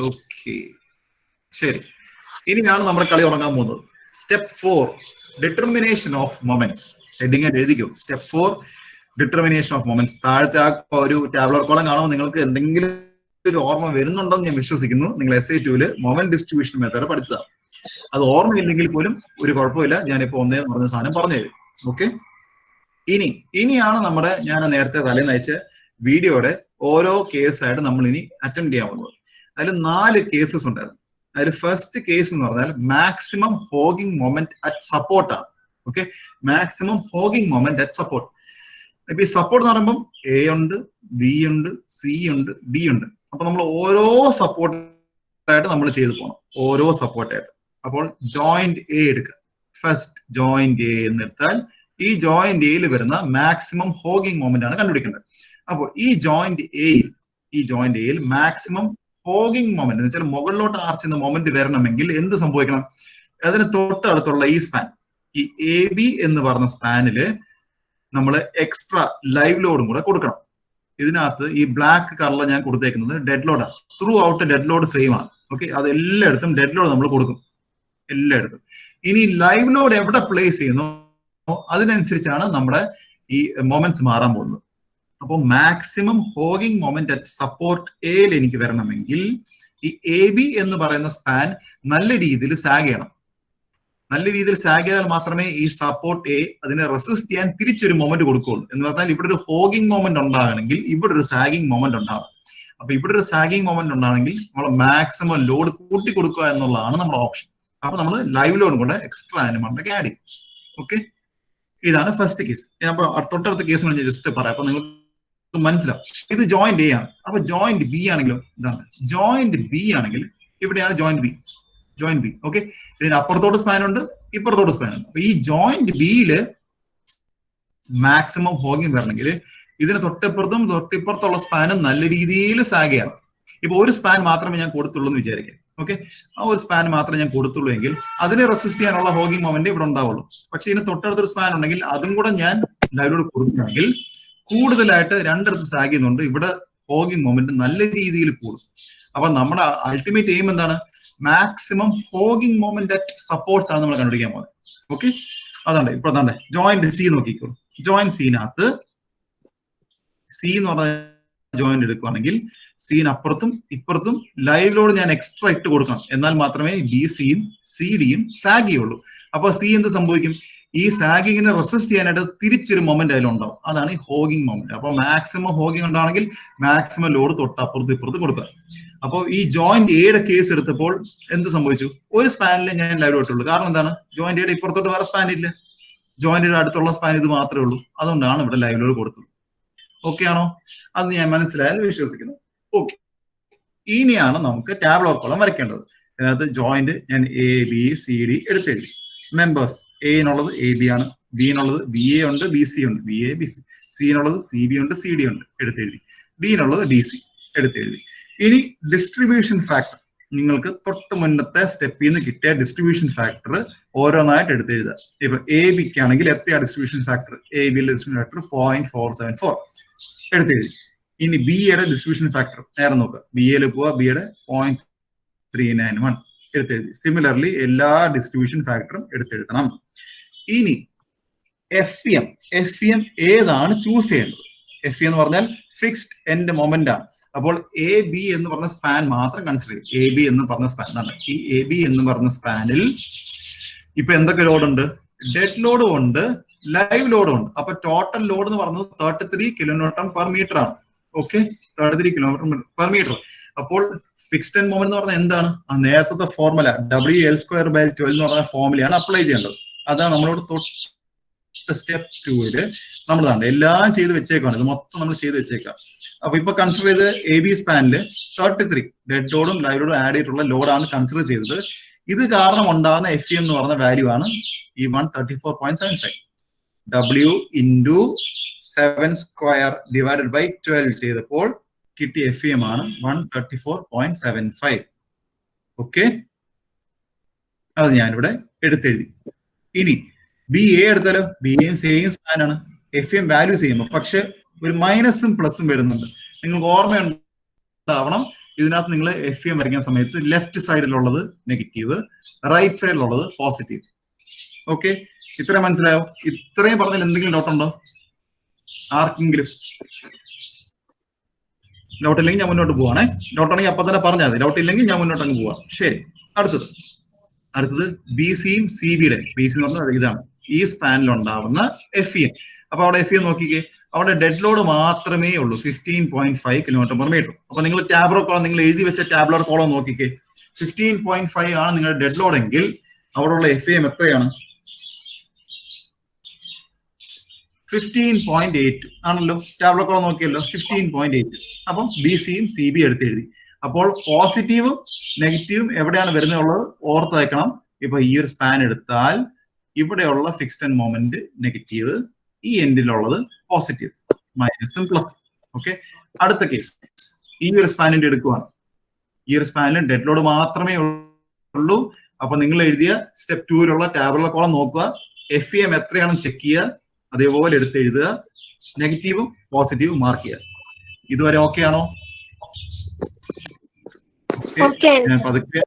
ഓക്കെ ശരി. ഇനിയാണ് നമ്മുടെ കളി തുടങ്ങാൻ പോകുന്നത്. Step 4 determination of moments. Heading ആയിട്ട് എഴുതിക്കോ. Step 4 determination of moments. താഴത്തെ ആ ഒരു ടാബ്ലർ കോളം കാണുമ്പോൾ നിങ്ങൾക്ക് എന്തെങ്കിലും ഒരു ഓർമ്മ വരുന്നുണ്ടെന്ന് ഞാൻ വിശ്വസിക്കുന്നു. നിങ്ങൾ SI2 മൊമെന്റ് ഡിസ്ട്രിബ്യൂഷൻ മെത്തേഡ് പഠിച്ചതാണ്. അത് ഓർമ്മയില്ലെങ്കിൽ പോലും ഒരു കുഴപ്പമില്ല, ഞാനിപ്പോ ഒന്നേ പറഞ്ഞ സാധനം പറഞ്ഞു തരും. ഓക്കെ, ഇനിയാണ് നമ്മുടെ ഞാൻ നേരത്തെ തലേന്ന് അയച്ച വീഡിയോയുടെ ഓരോ കേസായിട്ട് നമ്മൾ ഇനി അറ്റൻഡ് ചെയ്യാൻ പോകുന്നത്. അതിൽ 4 കേസസ് ഉണ്ടായിരുന്നു. അതിൽ ഫസ്റ്റ് കേസ് എന്ന് പറഞ്ഞാൽ maximum hogging moment at support ആണ്. Okay, maximum hogging moment at support. ഇപ്പൊ ഈ സപ്പോർട്ട് എന്ന് പറയുമ്പോൾ A ഉണ്ട്, B ഉണ്ട്, C ഉണ്ട്, D ഉണ്ട്. അപ്പൊ നമ്മൾ ഓരോ സപ്പോർട്ടായിട്ട് നമ്മൾ ചെയ്തു പോകണം, ഓരോ സപ്പോർട്ടായിട്ട്. അപ്പോൾ ജോയിന്റ് A എടുക്കുക. ഫസ്റ്റ് ജോയിന്റ് A എന്നെടുത്താൽ ഈ ജോയിന്റ് എയിൽ വരുന്ന മാക്സിമം ഹോഗിങ് മൊമെന്റ് ആണ് കണ്ടുപിടിക്കേണ്ടത്. അപ്പോൾ ഈ ജോയിന്റ് എയിൽ മാക്സിമം ഹോഗിങ് മൊമെന്റ് എന്ന് വെച്ചാൽ മുകളിലോട്ട് ആർച്ച് ചെയ്യുന്ന മൊമെന്റ് വരണമെങ്കിൽ എന്ത് സംഭവിക്കണം? അതിന് തൊട്ടടുത്തുള്ള ഈ സ്പാൻ, ഈ AB എന്ന് പറഞ്ഞ സ്പാനില് നമ്മൾ എക്സ്ട്രാ ലൈവ് ലോഡും കൂടെ കൊടുക്കണം. ഇതിനകത്ത് ഈ ബ്ലാക്ക് കളർ ഞാൻ കൊടുത്തേക്കുന്നത് ഡെഡ് ലോഡാണ്. Throughout dead load same ആണ്. ഓക്കെ, അത് എല്ലായിടത്തും ഡെഡ് ലോഡ് നമ്മൾ കൊടുക്കും, എല്ലായിടത്തും. ഇനി ലൈവ് ലോഡ് എവിടെ പ്ലേസ് ചെയ്യുന്നു അതിനനുസരിച്ചാണ് നമ്മുടെ ഈ മൊമെന്റ്സ് മാറാൻ പോകുന്നത്. അപ്പോൾ maximum hogging moment at support എയിൽ എനിക്ക് വരണമെങ്കിൽ ഈ AB എന്ന് പറയുന്ന സ്പാൻ നല്ല രീതിയിൽ സാഗ് ചെയ്യണം. നല്ല രീതിയിൽ സാഗ് ചെയ്താൽ മാത്രമേ ഈ സപ്പോർട്ട് A അതിനെ റെസിസ്റ്റ് ചെയ്യാൻ തിരിച്ചൊരു മൊമെന്റ് കൊടുക്കുകയുള്ളൂ. എന്ന് പറഞ്ഞാൽ ഇവിടെ ഒരു ഹോഗിങ് മൊമെന്റ് ഉണ്ടാകണമെങ്കിൽ ഇവിടെ ഒരു സാഗിങ് മൊമെന്റ് ഉണ്ടാവണം. അപ്പൊ ഇവിടെ ഒരു സാഗിങ് മൊമെന്റ് ഉണ്ടാണെങ്കിൽ നമ്മൾ മാക്സിമം ലോഡ് കൂട്ടി കൊടുക്കുക എന്നുള്ളതാണ് നമ്മുടെ ഓപ്ഷൻ. അപ്പൊ നമ്മൾ ലൈവ് ലോഡ് കൊണ്ട് എക്സ്ട്രാ ആനിമണ്ടൊക്കെ ആഡ് ചെയ്യും. ഓക്കെ, ഇതാണ് ഫസ്റ്റ് കേസ്. അപ്പൊ തൊട്ടടുത്ത കേസ് ഞാൻ ജസ്റ്റ് പറയാം, അപ്പൊ നിങ്ങൾക്ക് മനസ്സിലാവും. ഇത് ജോയിന്റ് A ആണ്. അപ്പൊ ജോയിന്റ് B ആണെങ്കിലും ഇതാണ് ജോയിന്റ് B ആണെങ്കിൽ ഇവിടെയാണ് joint B. Joint B. Okay, ഇതിന് അപ്പുറത്തോട്ട് സ്പാൻ ഉണ്ട്, ഇപ്പുറത്തോട്ട് സ്പാൻ ഉണ്ട്. അപ്പൊ ഈ ജോയിന്റ് ബിയില് മാക്സിമം ഹോഗിങ് വരണമെങ്കിൽ ഇതിന് തൊട്ടിപ്പുറത്തുള്ള സ്പാനും നല്ല രീതിയിൽ സാഗ് ചെയ്യണം. ഇപ്പൊ ഒരു സ്പാൻ മാത്രമേ ഞാൻ കൊടുത്തുള്ളൂ എന്ന് വിചാരിക്കാം. ഓക്കെ, ആ ഒരു സ്പാൻ മാത്രമേ ഞാൻ കൊടുത്തുള്ളൂ എങ്കിൽ അതിനെ റെസിസ്റ്റ് ചെയ്യാനുള്ള ഹോഗിങ് മൊമെന്റ് ഇവിടെ ഉണ്ടാവുള്ളൂ. പക്ഷെ ഇതിന് തൊട്ടടുത്തൊരു സ്പാൻ ഉണ്ടെങ്കിൽ അതും കൂടെ ഞാൻ ലൈവിലോട് കൊടുക്കുകയാണെങ്കിൽ കൂടുതലായിട്ട് രണ്ടിടത്ത് സാഗ് ചെയ്യുന്നുണ്ട്, ഇവിടെ ഹോഗിങ് മൊമെന്റ് നല്ല രീതിയിൽ കൂടും. അപ്പൊ നമ്മുടെ അൾട്ടിമേറ്റ് എയിം എന്താണ്? Maximum hogging moment at supports ആണ് നമ്മൾ കണ്ടുപിടിക്കാൻ പോകുന്നത്. ഓക്കെ, അതാണ്ട് ഇപ്പൊ അതാണ്ട് ജോയിന്റ് സി നോക്കിക്കോളൂ. ജോയിന്റ് സിനകത്ത് സി എന്ന് പറഞ്ഞ ജോയിന്റ് എടുക്കുകയാണെങ്കിൽ സീന് അപ്പുറത്തും ഇപ്പുറത്തും ലൈവ് ലോഡ് ഞാൻ എക്സ്ട്രാ ഇട്ട് കൊടുക്കണം, എന്നാൽ മാത്രമേ ബി സിയും സി ഡിയും സാഗ് ചെയ്യുള്ളൂ. അപ്പൊ സി എന്ത് സംഭവിക്കും? ഈ സാഗിങ്ങിനെ റെസിസ്റ്റ് ചെയ്യാനായിട്ട് തിരിച്ചൊരു മൊമെന്റ് അതിലുണ്ടാവും, അതാണ് ഈ ഹോഗിങ് മൊമെന്റ്. അപ്പൊ മാക്സിമം ഹോഗിങ് ഉണ്ടാണെങ്കിൽ മാക്സിമം ലോഡ് തൊട്ടപ്പുറത്ത് ഇപ്പുറത്ത് കൊടുക്കുക. അപ്പോൾ ഈ ജോയിന്റ് എയുടെ കേസ് എടുത്തപ്പോൾ എന്ത് സംഭവിച്ചു? ഒരു സ്പാനിൽ ഞാൻ ലൈവ് ഇട്ടുള്ളൂ. കാരണം എന്താണ്? ജോയിന്റ് എയുടെ ഇപ്പുറത്തോട്ട് വേറെ സ്പാൻ ഇല്ല, ജോയിന്റിന്റെ അടുത്തുള്ള സ്പാൻ ഇത് മാത്രമേ ഉള്ളൂ. അതുകൊണ്ടാണ് ഇവിടെ ലൈവ് ലോഡ് കൊടുത്തത്. ഓക്കെ ആണോ? അത് ഞാൻ മനസ്സിലായെന്ന് വിശ്വസിക്കുന്നു. ഓക്കെ, ഇനിയാണ് നമുക്ക് ടാബ്ലർ കോളം വരയ്ക്കേണ്ടത്. അതിനകത്ത് ജോയിന്റ് ഞാൻ എ ബി സി ഡി എടുത്തെഴുതി. മെമ്പേഴ്സ് എന്നുള്ളത് എ ബി ആണ്, ബി എന്നുള്ളത് ബി എ ഉണ്ട്, ബി സി ഉണ്ട്, B A B C. C എന്നുള്ളത് സി ബി ഉണ്ട്, സി ഡി ഉണ്ട്, എടുത്തെഴുതി. ഡി എന്നുള്ളത് ഡി സി എടുത്തെഴുതി. ഇനി ഡിസ്ട്രിബ്യൂഷൻ ഫാക്ടർ, നിങ്ങൾക്ക് തൊട്ട് മുന്നത്തെ സ്റ്റെപ്പിൽ നിന്ന് കിട്ടിയ ഡിസ്ട്രിബ്യൂഷൻ ഫാക്ടർ ഓരോന്നായിട്ട് എടുത്തെഴുതുക. ഇപ്പൊ എ ബിക്ക് ആണെങ്കിൽ എത്രയാ ഡിസ്ട്രിബ്യൂഷൻ ഫാക്ടർ? എ ബിയിലെ ഡിസ്ട്രിബ്യൂഷൻ ഫാക്ടർ 0.474 എടുത്തെഴുതി. ഇനി ബി യുടെ ഡിസ്ട്രിബ്യൂഷൻ ഫാക്ടർ നേരെ നോക്കുക. ബി എയിൽ പോവുക, ബി യുടെ 0.391 എടുത്തെഴുതി. സിമിലർലി എല്ലാ ഡിസ്ട്രിബ്യൂഷൻ ഫാക്ടറും എടുത്തെഴുതണം. ഇനി എഫ് എം ഏതാണ് ചൂസ് ചെയ്യേണ്ടത്? എഫ് എന്ന് പറഞ്ഞാൽ ഫിക്സ്ഡ് എൻഡ് മൊമെന്റ് ആണ്. അപ്പോൾ എ ബി എന്ന് പറഞ്ഞ സ്പാൻ മാത്രം കൺസിഡർ ചെയ്യും. എ ബി എന്ന് പറഞ്ഞ സ്പാൻ ആണ്. ഈ എ ബി എന്ന് പറഞ്ഞ സ്പാനിൽ ഇപ്പൊ എന്തൊക്കെ ലോഡ് ഉണ്ട്? ഡെഡ് ലോഡും ഉണ്ട്, ലൈവ് ലോഡും ഉണ്ട്. അപ്പൊ ടോട്ടൽ ലോഡ് എന്ന് പറയുന്നത് 33 കിലോന്യൂട്ടൺ പെർ മീറ്റർ ആണ്. Okay, 33 kilometre per metre. അപ്പോൾ ഫിക്സ്ഡ് എൻഡ് മൊമെന്റ് എന്ന് പറഞ്ഞാൽ എന്താണ്? ആ നേരത്തെ ഫോർമുല WL²/12 എന്ന് പറഞ്ഞ ഫോർമുലയാണ് അപ്ലൈ ചെയ്യേണ്ടത്. അതാണ് നമ്മളോട് സ്റ്റെപ്പ് 2 നമ്മൾ എല്ലാം ചെയ്ത് വെച്ചേക്കാണ്. ഇത് മൊത്തം നമ്മൾ ചെയ്ത് വെച്ചേക്കാം. അപ്പൊ ഇപ്പൊ കൺസിഡർ ചെയ്ത് എ ബി സ്പാനില് 33 ഡെഡ് ലോഡും ലൈവ് ലോഡും ആഡ് ചെയ്തിട്ടുള്ള ലോഡാണ് കൺസിഡർ ചെയ്തത്. ഇത് കാരണം ഉണ്ടാകുന്ന എഫ് എന്ന് പറഞ്ഞ വാല്യൂ ആണ് ഈ 134.75. W into 7² ഡിവൈഡഡ് ബൈ 12 ചെയ്തപ്പോൾ കിട്ടിയ എഫ് എം ആണ് 134.75. ഓക്കെ, അത് ഞാനിവിടെ എടുത്തെഴുതി. ഇനി ബി എ എടുത്താലോ? ബി എയും സെയിം സ്പാൻ ആണ്, എഫ് എം വാല്യൂ ചെയ്യുമ്പോൾ. പക്ഷെ ഒരു മൈനസും പ്ലസും വരുന്നുണ്ട്. നിങ്ങൾക്ക് ഓർമ്മയുണ്ടാവണം, ഇതിനകത്ത് നിങ്ങൾ എഫ് എം വരയ്ക്കുന്ന സമയത്ത് ലെഫ്റ്റ് സൈഡിലുള്ളത് നെഗറ്റീവ്, റൈറ്റ് സൈഡിലുള്ളത് പോസിറ്റീവ്. ഓക്കെ, ഇത്ര മനസ്സിലായോ? ഇത്രയും പറഞ്ഞാൽ എന്തെങ്കിലും ഡൗട്ട് ഉണ്ടോ ആർക്കെങ്കിലും? ഡൗട്ട് ഇല്ലെങ്കിൽ ഞാൻ മുന്നോട്ട് പോവാണേ. ഡൗട്ട് ആണെങ്കിൽ അപ്പൊ തന്നെ പറഞ്ഞാൽ മതി. ഡൗട്ട് ഇല്ലെങ്കിൽ ഞാൻ മുന്നോട്ട് അങ്ങ് പോവാം. ശരി, അടുത്തത് ബി സിയും സി ബിയുടെ, ബി സി എന്ന് പറഞ്ഞാൽ ഇതാണ് ഈ സ്പാനിൽ ഉണ്ടാവുന്ന എഫ് എം. അപ്പൊ അവിടെ എഫ് എം നോക്കിക്കേ, അവിടെ ഡെഡ് ലോഡ് മാത്രമേ ഉള്ളൂ 15.5 കിലോമീറ്റർ പെർ മീറ്റർ. അപ്പൊ നിങ്ങൾ ടാബ്ലർ കോളം, നിങ്ങൾ എഴുതി വെച്ച ടാബ്ലർ കോളം നോക്കിക്കേ, 15.5 ആണ് നിങ്ങളുടെ ഡെഡ് ലോഡ് എങ്കിൽ അവിടെയുള്ള എഫ് എം എത്രയാണ്? 15.8 ആണല്ലോ. ടാബ്ലർ കോളം നോക്കിയല്ലോ, 15.8. അപ്പം ബി സിയും സി ബി എടുത്തെഴുതി. അപ്പോൾ പോസിറ്റീവും നെഗറ്റീവും എവിടെയാണ് വരുന്നുള്ളത് ഓർത്ത് വയ്ക്കണം. ഇപ്പൊ ഈ ഒരു സ്പാൻ എടുത്താൽ ഇവിടെയുള്ള ഫിക്സ്ഡ് എൻഡ് മൊമെന്റ് നെഗറ്റീവ്, ഈ എൻഡിലുള്ളത് പോസിറ്റീവ്, മൈനസും പ്ലസ്. ഓക്കെ, അടുത്ത കേസ് ഈ ഒരു സ്പാനിന്റെ എടുക്കുവാണ്. ഈ ഒരു സ്പാനിൽ ഡെഡ് ലോഡ് മാത്രമേ ഉള്ളൂ. അപ്പൊ നിങ്ങൾ എഴുതിയ സ്റ്റെപ്പ് 2 ടാബുലർ കോളം നോക്കുക, എഫ് എം എത്രയാണെന്ന് ചെക്ക് ചെയ്യുക, അതേപോലെ എടുത്ത് എഴുതുക, നെഗറ്റീവും പോസിറ്റീവും മാർക്ക് ചെയ്യുക. ഇതുവരെ ഓക്കെ ആണോ? പതുക്കെ.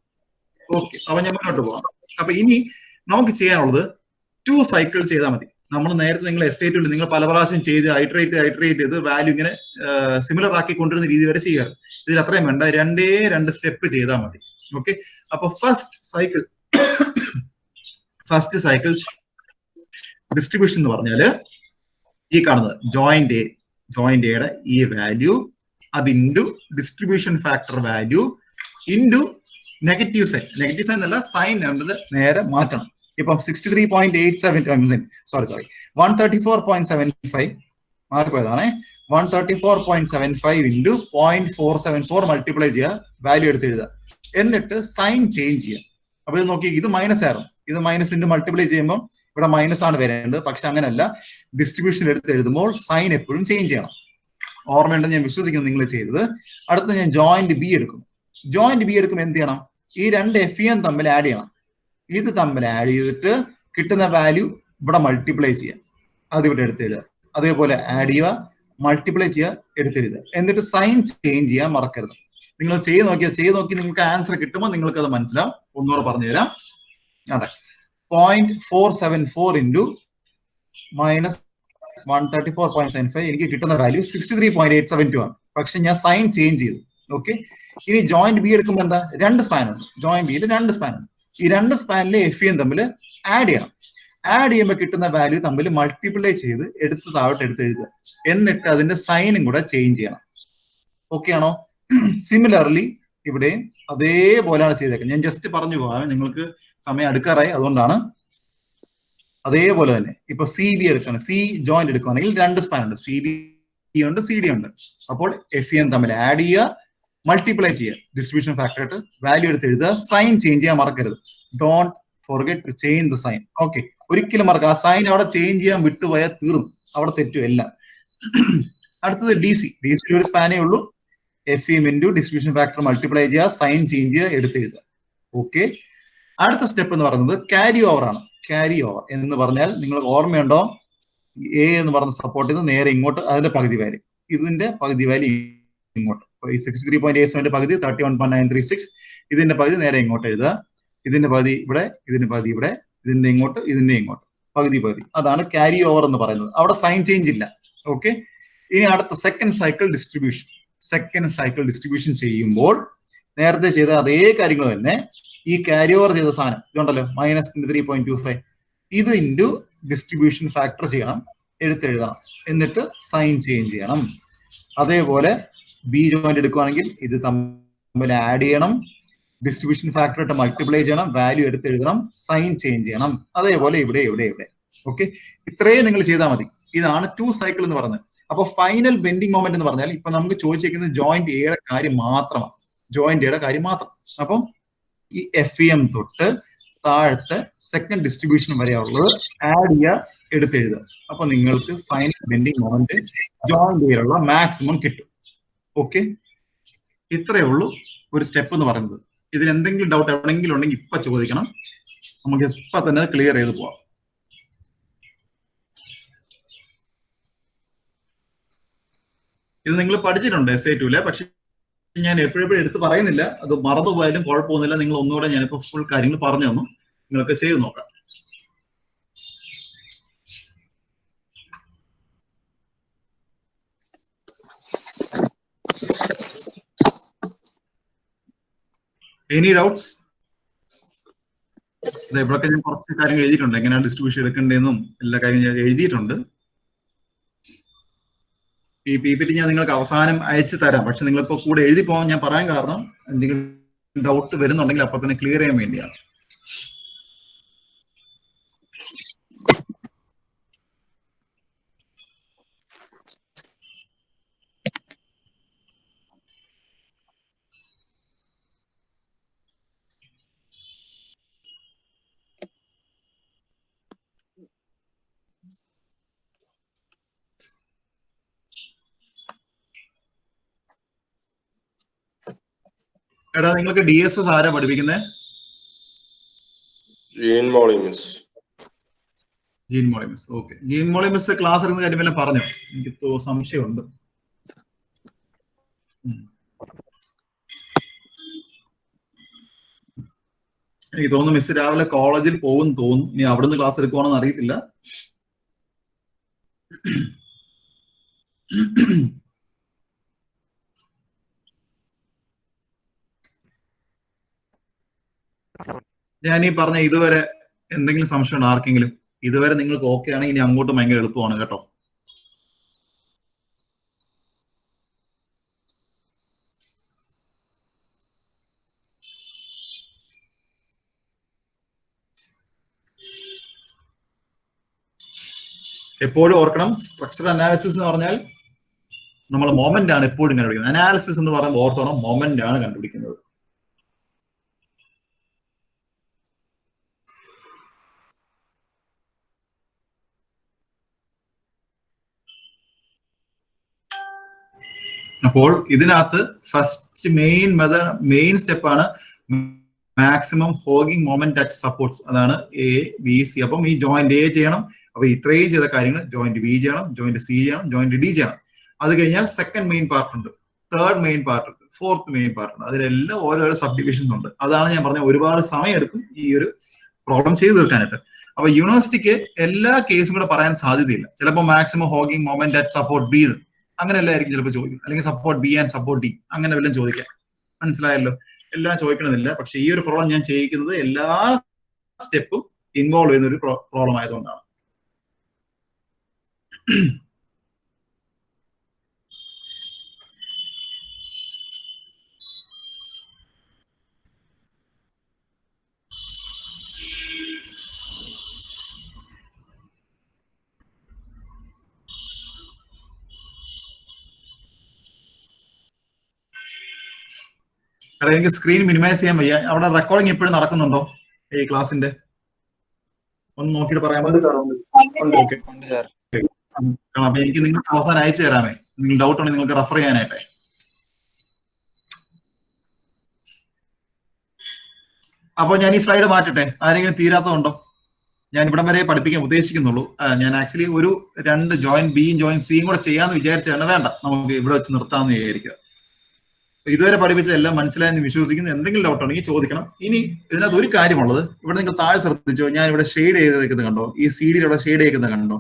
ഓക്കെ, അപ്പൊ ഞാൻ മുന്നോട്ട് പോവാം. അപ്പൊ ഇനി നമുക്ക് ചെയ്യാനുള്ളത് 2 സൈക്കിൾ ചെയ്താൽ മതി. നമ്മൾ നേരത്തെ നിങ്ങൾ SAT നിങ്ങൾ പല പ്രാവശ്യം ചെയ്ത് ഐറ്ററേറ്റ് ചെയ്ത് വാല്യൂ ഇങ്ങനെ സിമിലർ ആക്കി കൊണ്ടുവരുന്ന രീതി വരെ ചെയ്യാറ്. ഇതിൽ അത്രയും വേണ്ട, 2 സ്റ്റെപ്പ് ചെയ്താൽ മതി. ഓക്കെ, അപ്പൊ ഫസ്റ്റ് സൈക്കിൾ ഡിസ്ട്രിബ്യൂഷൻ എന്ന് പറഞ്ഞാല് ഈ കാണുന്നത് ജോയിന്റ് എയുടെ ഈ വാല്യൂ അത് into distribution factor value into negative sign എന്നല്ല, സൈൻ നേരെ മാറ്റണം. ഇപ്പം 63.87 സോറി 134.75 മാറിപ്പോയതാണേ. 134.75 ഇൻറ്റു 0.474 മൾട്ടിപ്ലൈ ചെയ്യുക, വാല്യൂ എടുത്ത് എഴുതുക, എന്നിട്ട് സൈൻ ചേഞ്ച് ചെയ്യുക. അപ്പൊ ഇത് നോക്കി, ഇത് മൈനസ് ആയിരുന്നു, ഇത് മൈനസിന്റെ മൾട്ടിപ്ലൈ ചെയ്യുമ്പോൾ ഇവിടെ മൈനസ് ആണ് വരേണ്ടത്. പക്ഷെ അങ്ങനെയല്ല, ഡിസ്ട്രിബ്യൂഷൻ എടുത്ത് എഴുതുമ്പോൾ സൈൻ എപ്പോഴും ചേഞ്ച് ചെയ്യണം. ഓർമ്മയുണ്ടെന്ന് ഞാൻ വിശ്വസിക്കുന്നു നിങ്ങൾ ചെയ്തത്. അടുത്ത ഞാൻ ജോയിന്റ് ബി എടുക്കും. ജോയിന്റ് ബി എടുക്കുമ്പോൾ എന്ത് ചെയ്യണം? ഈ രണ്ട് FEM തമ്മിൽ ആഡ് ചെയ്യണം. ഇത് തമ്മിൽ ആഡ് ചെയ്തിട്ട് കിട്ടുന്ന വാല്യൂ ഇവിടെ മൾട്ടിപ്ലൈ ചെയ്യുക, അത് ഇവിടെ എടുത്തെഴുതുക. അതേപോലെ ആഡ് ചെയ്യുക, മൾട്ടിപ്ലൈ ചെയ്യുക, എടുത്തെഴുതുക. എന്നിട്ട് സൈൻ ചേഞ്ച് ചെയ്യാൻ മറക്കരുത്. നിങ്ങൾ ചെയ്ത് നോക്കി നിങ്ങൾക്ക് ആൻസർ കിട്ടുമ്പോൾ നിങ്ങൾക്ക് അത് മനസ്സിലാവും. ഒന്നുകൂടെ പറഞ്ഞു തരാം. അതെ, 0.474 ഇൻറ്റു -134.75 എനിക്ക് കിട്ടുന്ന വാല്യൂ 63.872 ആണ്. പക്ഷെ ഞാൻ സൈൻ ചേഞ്ച് ചെയ്തു. ഓക്കെ, ഇനി ജോയിന്റ് ബി എടുക്കുമ്പോൾ എന്താ? 2 സ്പാൻ ഉണ്ട്. ജോയിന്റ് ബിയിൽ 2 സ്പാൻ ഉണ്ട്. ഈ 2 സ്പാനിലെ FEM തമ്മിൽ ആഡ് ചെയ്യണം. ആഡ് ചെയ്യുമ്പോൾ കിട്ടുന്ന വാല്യൂ തമ്മിൽ മൾട്ടിപ്ലൈ ചെയ്ത് എടുത്ത് താഴോട്ട് എഴുതുക. എന്നിട്ട് അതിന്റെ സൈനും കൂടെ ചേഞ്ച് ചെയ്യണം. ഓക്കെ ആണോ? സിമിലർലി ഇവിടെയും അതേപോലെയാണ് ചെയ്തേക്കുന്നത്. ഞാൻ ജസ്റ്റ് പറഞ്ഞു പോകാം, നിങ്ങൾക്ക് സമയം അടുക്കാറായി, അതുകൊണ്ടാണ്. അതേപോലെ തന്നെ ഇപ്പൊ CB എടുക്കുകയാണ്, C ജോയിന്റ് എടുക്കുകയാണെങ്കിൽ 2 സ്പാൻ ഉണ്ട്, CB ഉണ്ട്, CD ഉണ്ട്. അപ്പോൾ FEM തമ്മിൽ ആഡ് ചെയ്യുക, മൾട്ടിപ്ലൈ ചെയ്യുക, ഡിസ്ട്രിബ്യൂഷൻ ഫാക്ടർ ആയിട്ട് വാല്യൂ എടുത്ത് എഴുതുക. സൈൻ ചേഞ്ച് ചെയ്യാൻ മറക്കരുത്. Don't forget to change the sign. Okay, ഒരിക്കലും മറക്കുക. ആ സൈൻ അവിടെ ചേഞ്ച് ചെയ്യാൻ വിട്ടുപോയാൽ തീർന്നു, അവിടെ തെറ്റും എല്ലാം. അടുത്തത് DC ഒരു സ്പാനേ ഉള്ളൂ. FEM into distribution factor multiply ചെയ്യുക, സൈൻ ചേഞ്ച് ചെയ്യുക, എടുത്തെഴുതുക. ഓക്കെ, അടുത്ത സ്റ്റെപ്പ് എന്ന് പറയുന്നത് ക്യാരി ഓവർ ആണ്. ക്യാരി ഓവർ എന്ന് പറഞ്ഞാൽ നിങ്ങൾ ഓർമ്മയുണ്ടോ? A എന്ന് പറഞ്ഞ സപ്പോർട്ട് ചെയ്ത് നേരെ ഇങ്ങോട്ട് അതിന്റെ പകുതി വാല്യൂ, ഇതിന്റെ പകുതി വാല്യൂ ഇങ്ങോട്ട്. ഈ 63.87 പകുതി 31.936, ഇതിന്റെ പകുതി നേരെ ഇങ്ങോട്ട് എഴുതുക. ഇതിന്റെ പകുതി ഇവിടെ, ഇതിന്റെ പകുതി ഇവിടെ, ഇതിന്റെ ഇങ്ങോട്ട്, ഇതിന്റെ ഇങ്ങോട്ട്, പകുതി. അതാണ് ക്യാരി ഓവർ എന്ന് പറയുന്നത്. അവിടെ സൈൻ ചേഞ്ച് ഇല്ല. ഓക്കെ, ഇനി അടുത്ത സെക്കൻഡ് സൈക്കിൾ ഡിസ്ട്രിബ്യൂഷൻ ചെയ്യുമ്പോൾ നേരത്തെ ചെയ്ത അതേ കാര്യങ്ങൾ തന്നെ. ഈ ക്യാരി ഓവർ ചെയ്ത സാധനം ഇതുണ്ടല്ലോ, -3.25, ഇത് ഇൻറ്റു ഡിസ്ട്രിബ്യൂഷൻ ഫാക്ടർ ചെയ്യണം, എഴുതണം. എന്നിട്ട് സൈൻ ചേഞ്ച് ചെയ്യണം. അതേപോലെ ബി ജോയിന്റ് എടുക്കുകയാണെങ്കിൽ ഇത് തമ്മിൽ ആഡ് ചെയ്യണം, ഡിസ്ട്രിബ്യൂഷൻ ഫാക്ടർ ആയിട്ട് മൾട്ടിപ്ലൈ ചെയ്യണം, വാല്യൂ എഴുതണം, സൈൻ ചേഞ്ച് ചെയ്യണം. അതേപോലെ ഇവിടെ. ഓക്കെ, ഇത്രയും നിങ്ങൾ ചെയ്താൽ മതി. ഇതാണ് 2 സൈക്കിൾ എന്ന് പറയുന്നത്. അപ്പൊ ഫൈനൽ ബെൻഡിങ് മൊമെന്റ് എന്ന് പറഞ്ഞാൽ ഇപ്പൊ നമുക്ക് ചോദിച്ചിരിക്കുന്നത് ജോയിന്റ് എയുടെ കാര്യം മാത്രമാണ്. അപ്പം ഈ FEM തൊട്ട് താഴത്തെ സെക്കൻഡ് ഡിസ്ട്രിബ്യൂഷൻ വരെയുള്ളത് ആഡ് ചെയ്യുക, എടുത്തെഴുതുക. അപ്പൊ നിങ്ങൾക്ക് ഫൈനൽ ബെൻഡിങ് മൊമെന്റ് ജോയിന്റ് എയിലുള്ള മാക്സിമം കിട്ടും. ഓക്കെ, ഇത്രയേ ഉള്ളൂ ഒരു സ്റ്റെപ്പ് എന്ന് പറയുന്നത്. ഇതിൽ എന്തെങ്കിലും ഡൗട്ട് എവിടെയെങ്കിലും ഉണ്ടെങ്കിൽ ഇപ്പൊ ചോദിക്കണം, നമുക്ക് ഇപ്പൊ തന്നെ ക്ലിയർ ചെയ്ത് പോവാം. ഇത് നിങ്ങൾ പഠിച്ചിട്ടുണ്ട് SA2-ല്, പക്ഷെ ഞാൻ എപ്പോഴും എടുത്ത് പറയുന്നില്ല. അത് മറന്നുപോയാലും കുഴപ്പമൊന്നുമില്ല. നിങ്ങൾ ഒന്നുകൂടെ ഞാനിപ്പോ ഫുൾ കാര്യങ്ങൾ പറഞ്ഞു തന്നു, നിങ്ങൾക്ക് ചെയ്ത് നോക്കാം. Any doubts? ഇവിടൊക്കെ ഞാൻ കുറച്ച് കാര്യങ്ങൾ എഴുതിയിട്ടുണ്ട്, എങ്ങനെയാണ് ഡിസ്ട്രിബ്യൂഷൻ എടുക്കേണ്ടതെന്നും എല്ലാ കാര്യങ്ങളും ഞാൻ എഴുതിയിട്ടുണ്ട്. ഈ PPT ഞാൻ നിങ്ങൾക്ക് അവസാനം അയച്ചു തരാം. പക്ഷെ നിങ്ങളിപ്പോ കൂടെ എഴുതി പോകാൻ ഞാൻ പറയാൻ കാരണം എന്തെങ്കിലും ഡൗട്ട് വരുന്നുണ്ടെങ്കിൽ അപ്പൊ തന്നെ ക്ലിയർ ചെയ്യാൻ വേണ്ടിയാണ്. എടാ, നിങ്ങൾക്ക് DSS ആരാ പഠിപ്പിക്കുന്നത്? ജീൻ മോളിമിസ്. ഓക്കെ, ജീൻ മോളിമിസ് ക്ലാസ് എടുക്കുന്ന കാര്യം എല്ലാം പറഞ്ഞോ? എനിക്ക് സംശയമുണ്ട്. എനിക്ക് തോന്നുന്നു മിസ് രാവിലെ കോളേജിൽ പോകും തോന്നുന്നു. ഇനി അവിടുന്ന് ക്ലാസ് എടുക്കുവാണെന്ന് അറിയത്തില്ല. ഞാൻ ഈ പറഞ്ഞ ഇതുവരെ എന്തെങ്കിലും സംശയമുണ്ടോ ആർക്കെങ്കിലും? ഇതുവരെ നിങ്ങൾക്ക് ഓക്കെ ആണെങ്കിൽ ഇനി അങ്ങോട്ട് ഭയങ്കര എളുപ്പമാണ് കേട്ടോ. എപ്പോഴും ഓർക്കണം, സ്ട്രക്ചർ അനാലിസിസ് എന്ന് പറഞ്ഞാൽ നമ്മൾ മൊമെന്റ് ആണ് എപ്പോഴും കണ്ടുപിടിക്കുന്നത്. അനാലിസിസ് എന്ന് പറയുമ്പോൾ ഓർത്തോണം, മൊമെന്റ് ആണ് കണ്ടുപിടിക്കുന്നത്. അപ്പോൾ ഇതിനകത്ത് ഫസ്റ്റ് മെയിൻ സ്റ്റെപ്പാണ് maximum hogging moment at supports. അതാണ് എ ബി സി. അപ്പം ഈ ജോയിന്റ് എ ചെയ്യണം. അപ്പൊ ഇത്രയും ചെയ്ത കാര്യങ്ങൾ ജോയിന്റ് ബി ചെയ്യണം, ജോയിന്റ് സി ചെയ്യണം, ജോയിന്റ് ഡി ചെയ്യണം. അത് കഴിഞ്ഞാൽ സെക്കൻഡ് മെയിൻ പാർട്ട് ഉണ്ട്, തേർഡ് മെയിൻ പാർട്ട് ഉണ്ട്, ഫോർത്ത് മെയിൻ പാർട്ട് ഉണ്ട്. അതിലെല്ലാം ഓരോരോ സബ് ഡിവിഷൻസ് ഉണ്ട്. അതാണ് ഞാൻ പറഞ്ഞ ഒരുപാട് സമയം എടുക്കും ഈ ഒരു പ്രോബ്ലം ചെയ്ത് തീർക്കാനായിട്ട്. അപ്പൊ യൂണിവേഴ്സിറ്റിക്ക് എല്ലാ കേസും കൂടെ പറയാൻ സാധ്യതയില്ല. ചിലപ്പോൾ maximum hogging moment at support B അങ്ങനെയല്ല ആയിരിക്കും ചിലപ്പോൾ ചോദിക്കുന്നത്, അല്ലെങ്കിൽ support B and support D അങ്ങനെ വല്ലതും ചോദിക്കാം. മനസ്സിലായല്ലോ? എല്ലാം ചോദിക്കണമെന്നില്ല. പക്ഷെ ഈ ഒരു പ്രോബ്ലം ഞാൻ ചെയ്യിക്കുന്നത് എല്ലാ സ്റ്റെപ്പും ഇൻവോൾവ് ചെയ്യുന്ന ഒരു പ്രോബ്ലം ആയതുകൊണ്ടാണ്. എനിക്ക് സ്ക്രീൻ മിനിമൈസ് ചെയ്യാൻ വയ്യ. അവിടെ റെക്കോർഡിംഗ് എപ്പോഴും നടക്കുന്നുണ്ടോ ഈ ക്ലാസിന്റെ? ഒന്ന് നോക്കിയിട്ട് പറയാമോ? അപ്പൊ എനിക്ക് നിങ്ങൾക്ക് അവസാനം അയച്ചു തരാമേ, നിങ്ങൾ ഡൗട്ട് ഉണ്ടെങ്കിൽ നിങ്ങൾക്ക് റെഫർ ചെയ്യാനായിട്ടെ. അപ്പൊ ഞാൻ ഈ സ്ലൈഡ് മാറ്റട്ടെ. ആരെങ്കിലും തീരാത്തതുണ്ടോ? ഞാൻ ഇവിടം വരെ പഠിപ്പിക്കാൻ ഉദ്ദേശിക്കുന്നുള്ളൂ. ഞാൻ ആക്ച്വലി ഒരു 2 ജോയിന്റ് ബിയും ജോയിന്റ് സിയും കൂടെ ചെയ്യാന്ന് വിചാരിച്ചാണ്. വേണ്ട, നമുക്ക് ഇവിടെ വെച്ച് നിർത്താമെന്ന് വിചാരിക്കുക. ഇതുവരെ പഠിപ്പിച്ച എല്ലാം മനസ്സിലായെന്ന് വിശ്വസിക്കുന്നു. എന്തെങ്കിലും ഡൗട്ട് ഉണ്ടെങ്കിൽ ചോദിക്കണം. ഇനി ഇതിനകത്ത് ഒരു കാര്യമുള്ളത്, ഇവിടെ നിങ്ങൾ താഴെ ശ്രദ്ധിച്ചോ, ഞാൻ ഇവിടെ ഷെയ്ഡ് ചെയ്തേക്കുന്നത് കണ്ടോ? ഈ CD ഇവിടെ ഷെയ്ഡ് ചെയ്തേക്കുന്നത് കണ്ടോ?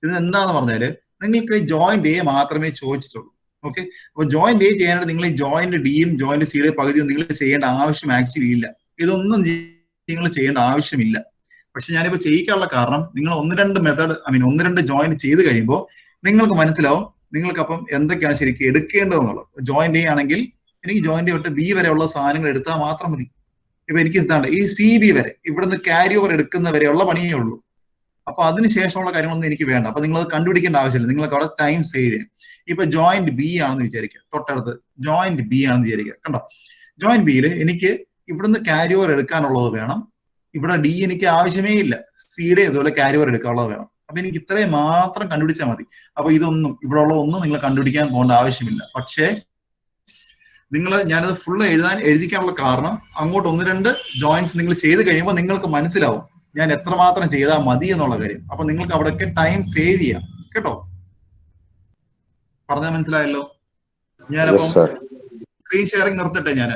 ഇത് എന്താന്ന് പറഞ്ഞാല് നിങ്ങൾക്ക് ജോയിന്റ് എ മാത്രമേ ചോദിച്ചിട്ടുള്ളൂ. ഓക്കെ, അപ്പൊ ജോയിന്റ് എ ചെയ്യാനായിട്ട് നിങ്ങൾ ഈ ജോയിന്റ് ഡിയും ജോയിന്റ് സിയുടെ പകുതിയും നിങ്ങൾ ചെയ്യേണ്ട ആവശ്യം ആക്ച്വലി ഇല്ല. ഇതൊന്നും നിങ്ങൾ ചെയ്യേണ്ട ആവശ്യമില്ല. പക്ഷെ ഞാനിപ്പോ ചെയ്യിക്കാനുള്ള കാരണം, നിങ്ങൾ 1-2 മെത്തേഡ്, 1-2 ജോയിന്റ് ചെയ്ത് കഴിയുമ്പോൾ നിങ്ങൾക്ക് മനസ്സിലാവും നിങ്ങൾക്ക് അപ്പം എന്തൊക്കെയാണ് ശരിക്കും എടുക്കേണ്ടതെന്നുള്ളത്. ജോയിന്റ് എ ആണെങ്കിൽ എനിക്ക് ജോയിന്റ് തൊട്ട് ബി വരെയുള്ള സാധനങ്ങൾ എടുത്താൽ മാത്രം മതി. ഇപ്പൊ എനിക്ക് ഇതാണ്ട് ഈ CB വരെ ഇവിടുന്ന് ക്യാരി ഓവർ എടുക്കുന്ന വരെയുള്ള പണിയേ ഉള്ളൂ. അപ്പൊ അതിനുശേഷമുള്ള കാര്യങ്ങളൊന്നും എനിക്ക് വേണ്ട. അപ്പൊ നിങ്ങൾ അത് കണ്ടുപിടിക്കേണ്ട ആവശ്യമില്ല. നിങ്ങൾക്ക് അവിടെ ടൈം സേവ് ചെയ്യാം. ഇപ്പൊ ജോയിന്റ് ബി ആണെന്ന് വിചാരിക്കുക, തൊട്ടടുത്ത് ജോയിന്റ് ബി ആണെന്ന് വിചാരിക്കുക. കണ്ടോ, ജോയിന്റ് ബിയിൽ എനിക്ക് ഇവിടുന്ന് ക്യാരി ഓവർ എടുക്കാനുള്ളത് വേണം. ഇവിടെ ഡി എനിക്ക് ആവശ്യമേ ഇല്ല. സിയുടെ ഇതുപോലെ ക്യാരി ഓവർ എടുക്കാനുള്ളത് വേണം. അപ്പൊ എനിക്ക് ഇത്രയും മാത്രം കണ്ടുപിടിച്ചാൽ മതി. അപ്പൊ ഇതൊന്നും ഇവിടെ ഉള്ള ഒന്നും നിങ്ങൾ കണ്ടുപിടിക്കാൻ പോകേണ്ട ആവശ്യമില്ല. പക്ഷേ ഞാനത് ഫുള്ള് എഴുതിക്കാനുള്ള കാരണം, അങ്ങോട്ട് 1-2 ജോയിന്റ്സ് നിങ്ങൾ ചെയ്ത് കഴിയുമ്പോൾ നിങ്ങൾക്ക് മനസ്സിലാവും ഞാൻ എത്രമാത്രം ചെയ്താൽ മതി എന്നുള്ള കാര്യം. അപ്പൊ നിങ്ങൾക്ക് അവിടെയൊക്കെ ടൈം സേവ് ചെയ്യാം. കേട്ടോ, പറഞ്ഞാൽ മനസ്സിലായല്ലോ? ഞാനപ്പം സ്ക്രീൻ ഷെയറിംഗ് നിർത്തട്ടെ ഞാൻ.